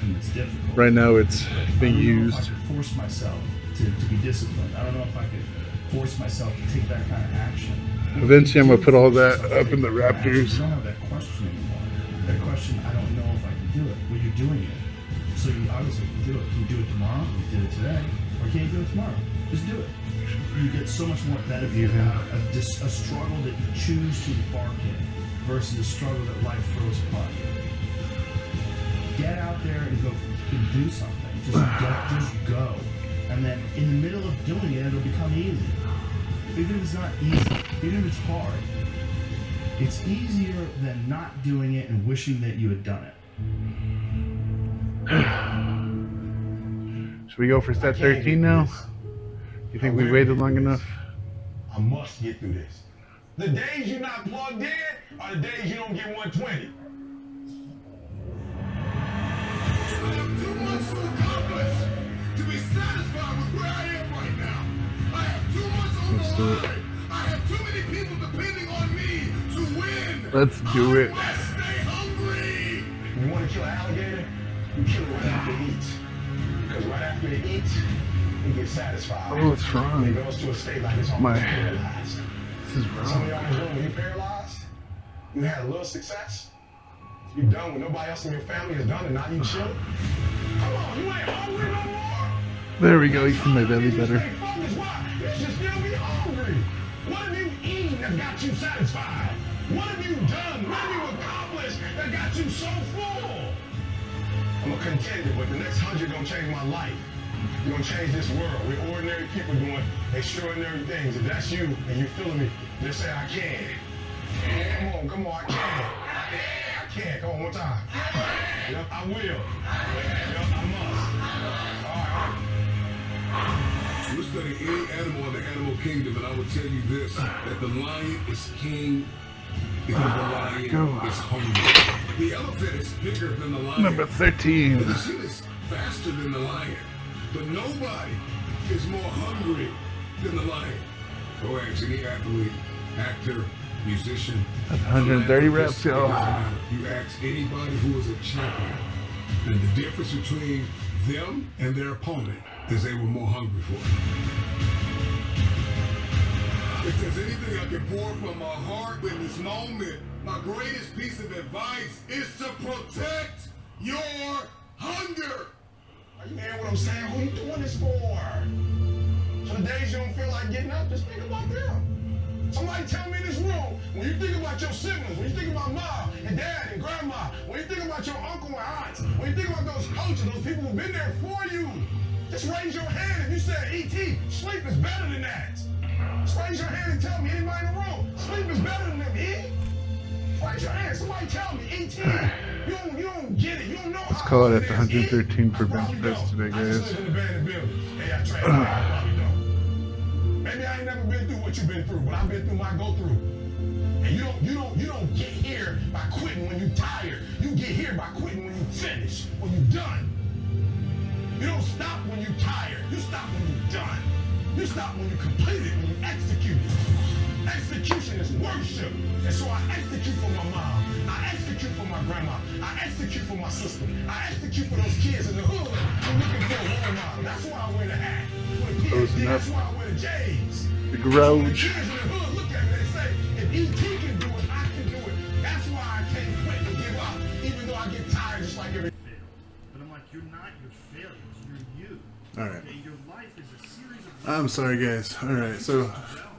right now it's being used. I could force myself to be disciplined. I don't know if I could force myself to take that kind of action. Eventually, I'm gonna put all that up in the Raptors. I don't have that question anymore. That question, I don't know if I can do it. Well, you're doing it. So you obviously can do it. Can you do it tomorrow? You did it today. Or can you do it tomorrow? Just do it. You get so much more benefit out of a struggle that you choose to embark in versus a struggle that life throws upon you. Get out there and go and do something. Just go. And then in the middle of doing it, it'll become easy. Even if it's not easy, even if it's hard, it's easier than not doing it and wishing that you had done it. Should we go for set 13 now? You think we waited long enough? I must get through this. The days you're not plugged in are the days you don't get 120. I have too much to accomplish to be satisfied with where I am right now. I have too many people depending on me to win. Let's do it. Let's stay hungry. You want to kill an alligator? You kill it right after it eats. Because right after it eats, it gets satisfied. Oh, what's wrong? It goes to a state like it's almost paralyzed. This is Some of wrong. y'all in this room, when you're paralyzed, you had a little success. You're done when nobody else in your family is done and not you chill. Come on, you ain't hungry no more. There we go. You see my belly better. You should still be hungry. What have you eaten that got you satisfied? What have you done? What have you accomplished that got you so full? I'm a contender, but the next 100 gonna change my life. You're gonna change this world. We're ordinary people doing extraordinary things. If that's you and you're feeling me, just say I can. Come on, I can. I can. Come on, one time. Yep, I will. Yep, I must. All right. You study any animal in the animal kingdom, and I will tell you this, that the lion is king because the lion is hungry. The elephant is bigger than the lion. Number 13. The sheep is faster than the lion. But nobody is more hungry than the lion. Go ask any athlete, actor, musician. That's 130 reps, y'all. You ask anybody who is a champion, and the difference between them and their opponent is they were more hungry for it. If there's anything I can pour from my heart in this moment, my greatest piece of advice is to protect your hunger. Are you hearing what I'm saying? Who you doing this for? So the days you don't feel like getting up, just think about them. Somebody tell me in this room, when you think about your siblings, when you think about mom and dad and grandma, when you think about your uncle and aunts, when you think about those coaches, those people who've been there for you, just raise your hand if you said, E.T., sleep is better than that. Just raise your hand and tell me, anybody in the room, sleep is better than them, E? Raise your hand, somebody tell me, E.T., you don't get it, you don't know how. Let's call it at the 113 for bench press today, guys. Hey, I train, I probably don't. Maybe I ain't never been through what you've been through, but I've been through my go through. And you don't get here by quitting when you're tired. You get here by quitting when you finish, when you're done. You don't stop when you're tired. You stop when you're done. You stop when you complete it, when you execute it. Execution is worship. And so I execute for my mom. I execute for my grandma. I execute for my sister. I execute for those kids in the hood who are looking for a role model. That's why I wear the hat. For the kids, that's why I wear the J's. The garage. The kids in the hood look at me and say, if E.T. can do it, I can do it. That's why I can't quit and give up, even though I get tired just like every. But I'm like, you're not your failures, you're you. All right. Okay, your life is a series of. I'm sorry, guys. All right, so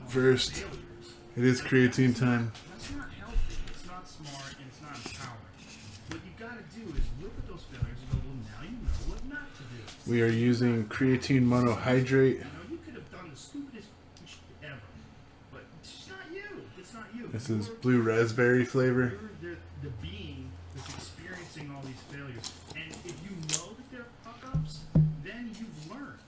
first, it is creatine time. That's not healthy, it's not smart, and it's not empowering. What you gotta do is look at those failures and go, well, now you know what not to do. We are using creatine monohydrate. You know, you could have done the stupidest shit ever, but it's just not you. It's not you. This is blue raspberry flavor. You're the being that's experiencing all these failures. And if you know that they're fuck-ups, then you've learned,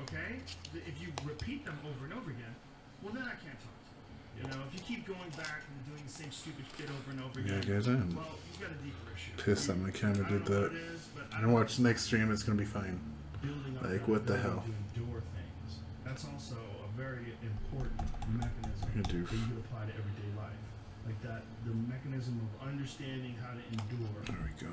okay? If you repeat them over and over again, well, then I can't talk to you. You know, if you keep going back and doing the same stupid shit over and over Yeah, again, guys, I am well, you got a deeper issue. pissed that my camera did that. I watch the next stream, it's gonna be fine. Like, what the hell? To endure things. That's also a very important mechanism You that do. you can apply to everyday life. Like that, the mechanism of understanding how to endure. There we go.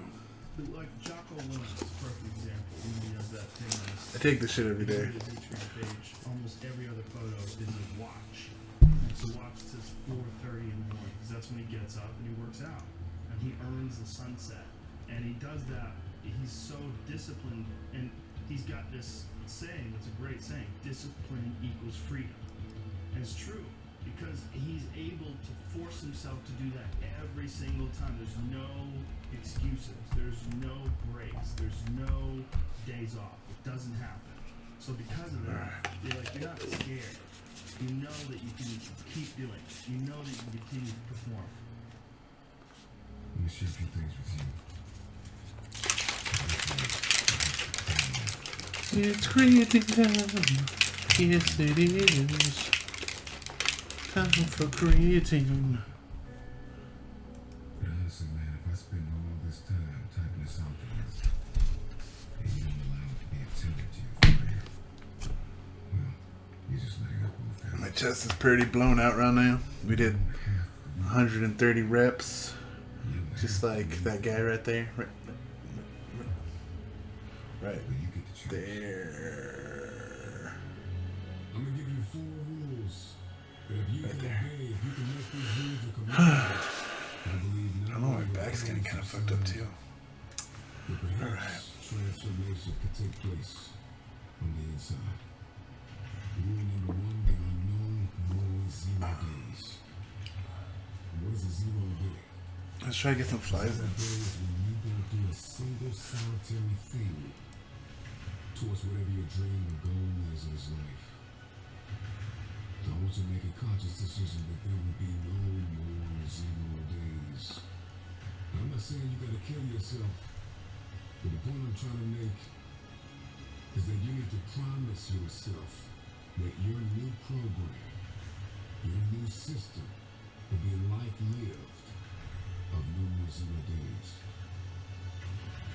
Like Jocko Williams is a perfect example. When he does that thing on his, I take this shit every day. his Instagram page, almost every other photo is his watch. And it's a watch that says 4:30 in the morning because that's when he gets up and he works out. And he earns the sunset. And he does that. He's so disciplined, and he's got this saying that's a great saying: discipline equals freedom. And it's true because he's able to force himself to do that every single time. There's no excuses. There's no breaks. There's no days off. It doesn't happen. So because of that, you're not scared. You know that you can keep doing it. You know that you can continue to perform. Let me share a few things with you. It's creatine time. Yes, it is. Time for creatine. But listen, man, if I spend all this time typing this out to you, and you don't allow it to be attended to you for real, well, you just let it go both down. My chest is pretty blown out right now. We did 130 reps, just like that guy right there. Right there. I'm gonna give you 4 rules. That if you can obey, if you can make these rules a commandment, I believe I don't know, my back's getting kind of fucked up too. Alright. Transformation could take place on the inside. Rule number 1, there are no more 0 days. What is a 0 day? Let's try to get some flies in. Days when you don't do a single solitary thing towards whatever your dream or goal is in this life. So I want you to make a conscious decision that there will be no more 0 days. Now, I'm not saying you gotta kill yourself, but the point I'm trying to make is that you need to promise yourself that your new program, your new system, will be a life lived of no more 0 days.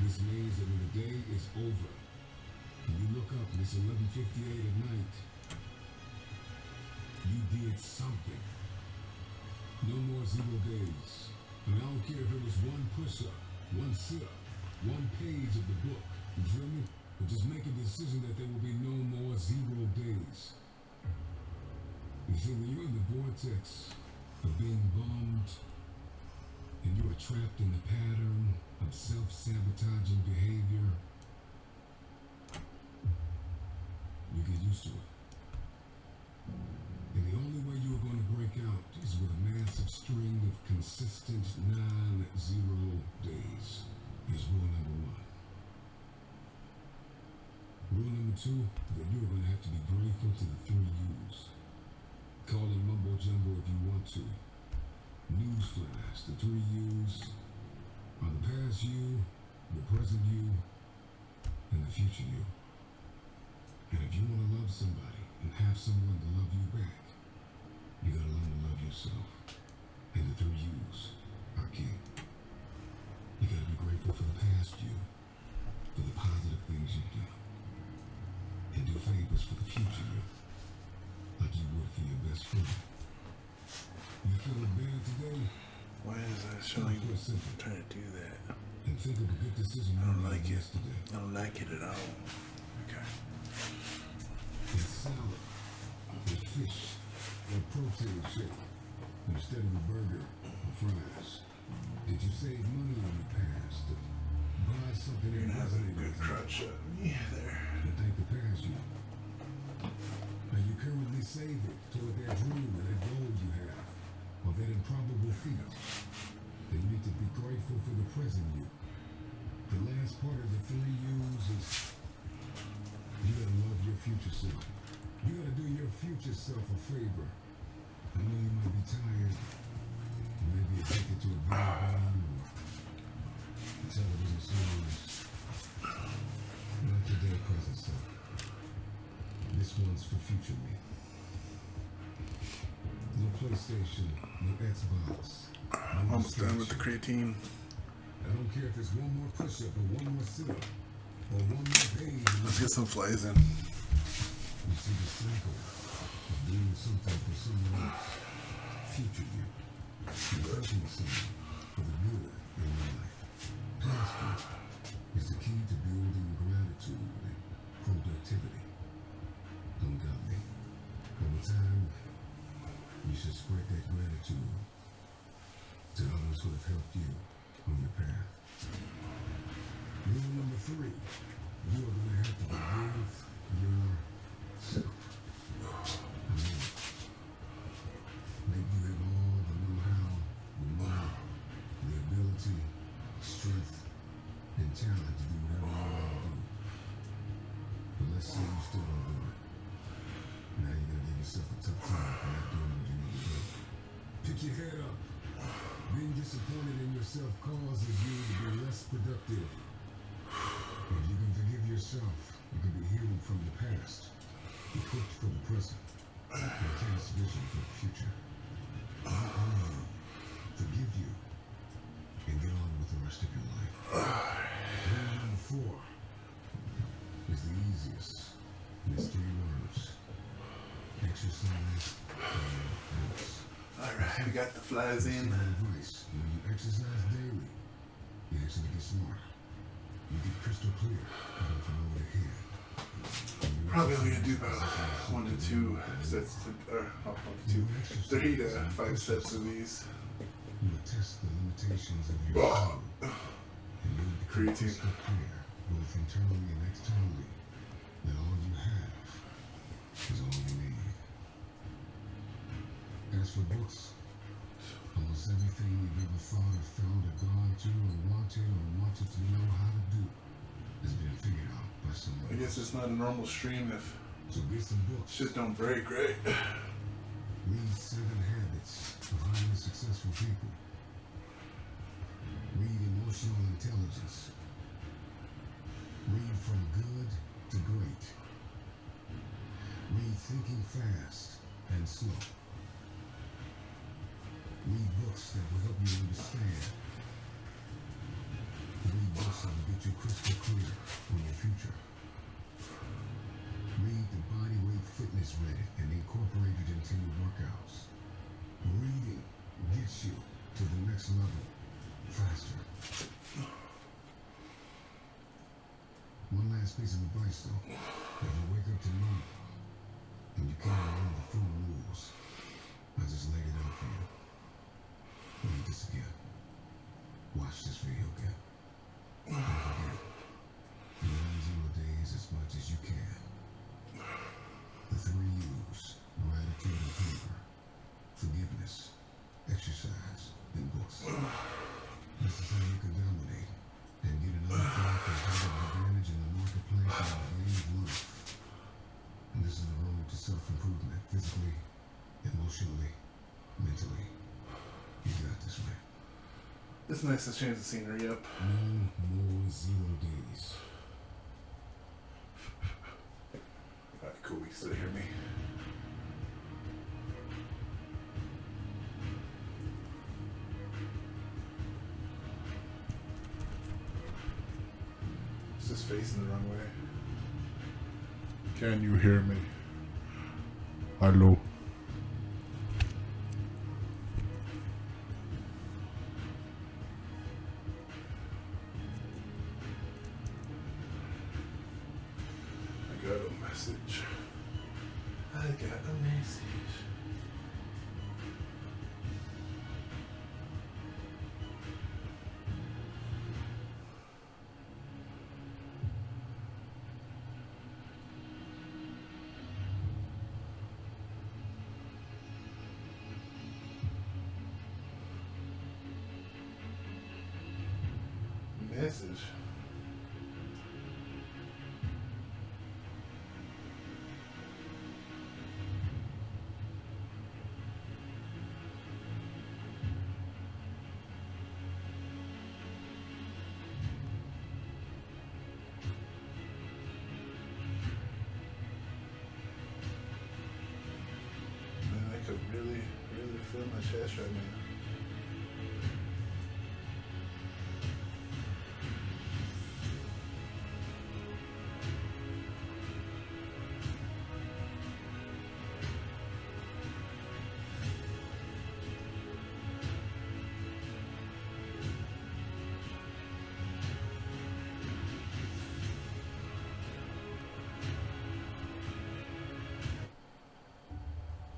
This means that when the day is over, and you look up and it's 11:58 at night, you did something. No more 0 days. And I don't care if it was 1 push-up, 1 sit-up, 1 page of the book. You feel me? But just make a decision that there will be no more 0 days. You see, when you're in the vortex of being bummed, and you are trapped in the pattern of self-sabotaging behavior, you get used to it. And the only way you are going to break out is with a massive string of consistent non-0 days. Is rule number 1. Rule number 2, that you are going to have to be grateful to the 3 U's. Call it mumbo jumbo if you want to. Newsflash, the 3 U's are the past you, the present you, and the future you. And if you want to love somebody and have someone to love you back, you gotta learn to love yourself. And the 3 U's are key. You gotta be grateful for the past you, for the positive things you've done, and do favors for the future you, like you would for your best friend. You feeling bad today? Why is that showing? I'm trying to do that. And think of a good decision I don't you like made it. yesterday. I don't like it at all. Okay. It's salad, with fish, or protein shake, instead of a burger or fries. Did you save money in the past? Buy something that having a resonates good with you? crutch up me there. And thank the past you. Are you currently saving toward that dream or that goal you have, or that improbable feat? Then you need to be grateful for the present you. The last part of the 3 U's is you gotta love your future self. You gotta do your future self a favor. I know you might be tired. You may be addicted to a video game or a television series. Not today, present self. This one's for future me. No PlayStation, no Xbox. I'm almost done with the creatine. I don't care if it's 1 more push-up or 1 more sit-up or 1 more page. Let's get some flies in. You see the cycle of doing something for someone else. Future you. You're helping someone for the good in your life. Past you is the key to building gratitude and productivity. Don't doubt me. Over time, you should spread that gratitude to others who have helped you on your path. Rule number 3, you are going to have to forgive yourself. I mean, maybe you have all the know-how, the money, the ability, strength, and talent to do whatever you want to do. But let's say you still don't do it. Now you're going to give yourself a tough time for not doing what you need to do. Pick your head up. Being disappointed in yourself causes you to be less productive. If you can forgive yourself, you can be healed from the past, equipped for the present, and cast vision for the future. Forgive you, and get on with the rest of your life. Rule number 4 is the easiest, and it's 3 words. Exercise got the flies in. Advice: when you exercise daily, you actually get smarter. You get crystal clear about the road ahead. Probably only gonna do about 1 to 2 sets, or not 1 to 2, 3 to 5 sets of these. You will test the limitations of your soul, and you will become crystal clear, both internally and externally, that all you have is all you need. As for books, almost everything you've ever thought or felt or gone through or wanted to know how to do has been figured out by someone. I guess it's not a normal stream if so get some books. Shit don't break, right? Read 7 Habits of Highly Successful People. Read Emotional Intelligence. Read From Good to Great. Read Thinking Fast and Slow. Read books that will help you understand. Read books that will get you crystal clear on your future. Read the Body Weight Fitness Reddit and incorporate it into your workouts. Reading gets you to the next level faster. One last piece of advice though. If you wake up tomorrow and you can't remember the full rules, I just laid it out for you. Read this again. Watch this video again. Don't forget, learn 0 days as much as you can. The 3 U's: gratitude and favor, forgiveness, exercise, and books. This is how you can dominate and get an unfair competitive advantage in the marketplace and the game of life. And this is the road to self-improvement, physically, emotionally, mentally. You got this, man. It's nice to change the scenery up. No more 0 days. Alright, cool, you still hear me? It's just facing the wrong way. Can you hear me? Hello? I got a message. I got a message. Message. Man, I could really feel my chest right now.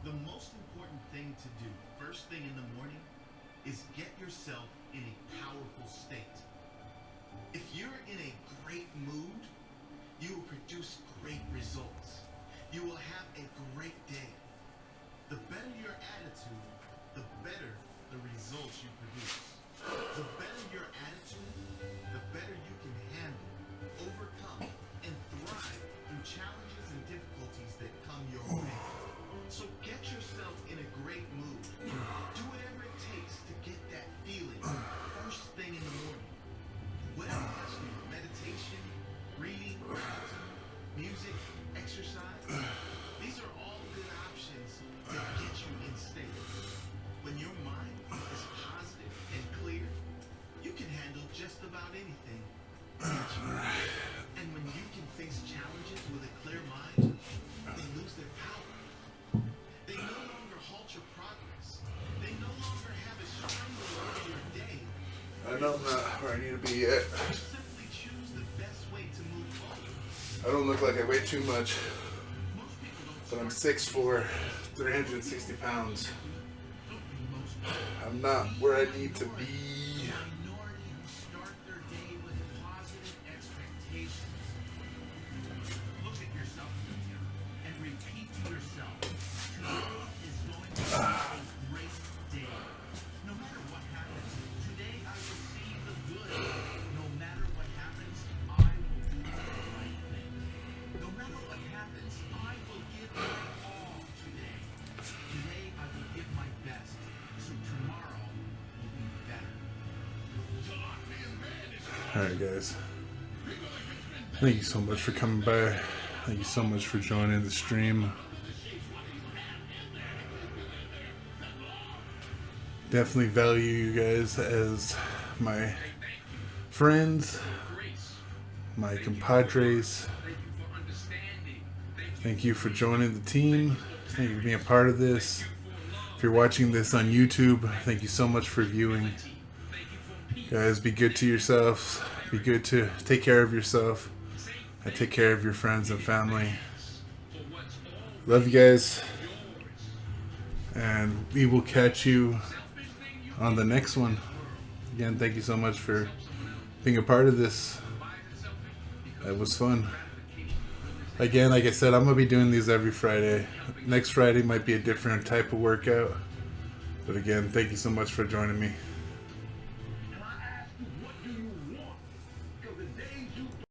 The most important thing to do first thing in the morning is get yourself in a powerful state. If you're in a great mood, you will produce great results. You will have a great day. The better your attitude, the better the results you produce. The better your attitude, the better you can handle, overcome, and thrive through challenges and difficulties that come your way. So get yourself in a great mood. Do whatever it takes to get that feeling first thing in the morning. Whatever that's for you, meditation, reading, gratitude, music, exercise. These are all good options to get you in state. When your mind is positive and clear, you can handle just about anything where I need to be at. I don't look like I weigh too much, but I'm 6'4", 360 pounds. I'm not where I need to be. Alright guys, thank you so much for coming by. Thank you so much for joining the stream. Definitely value you guys as my friends, my compadres. Thank you for joining the team. Thank you for being a part of this. If you're watching this on YouTube, thank you so much for viewing. Guys, be good to yourselves. Be good to take care of yourself and take care of your friends and family. Love you guys. And we will catch you on the next one. Again, thank you so much for being a part of this. It was fun. Again, like I said, I'm going to be doing these every Friday. Next Friday might be a different type of workout. But again, thank you so much for joining me.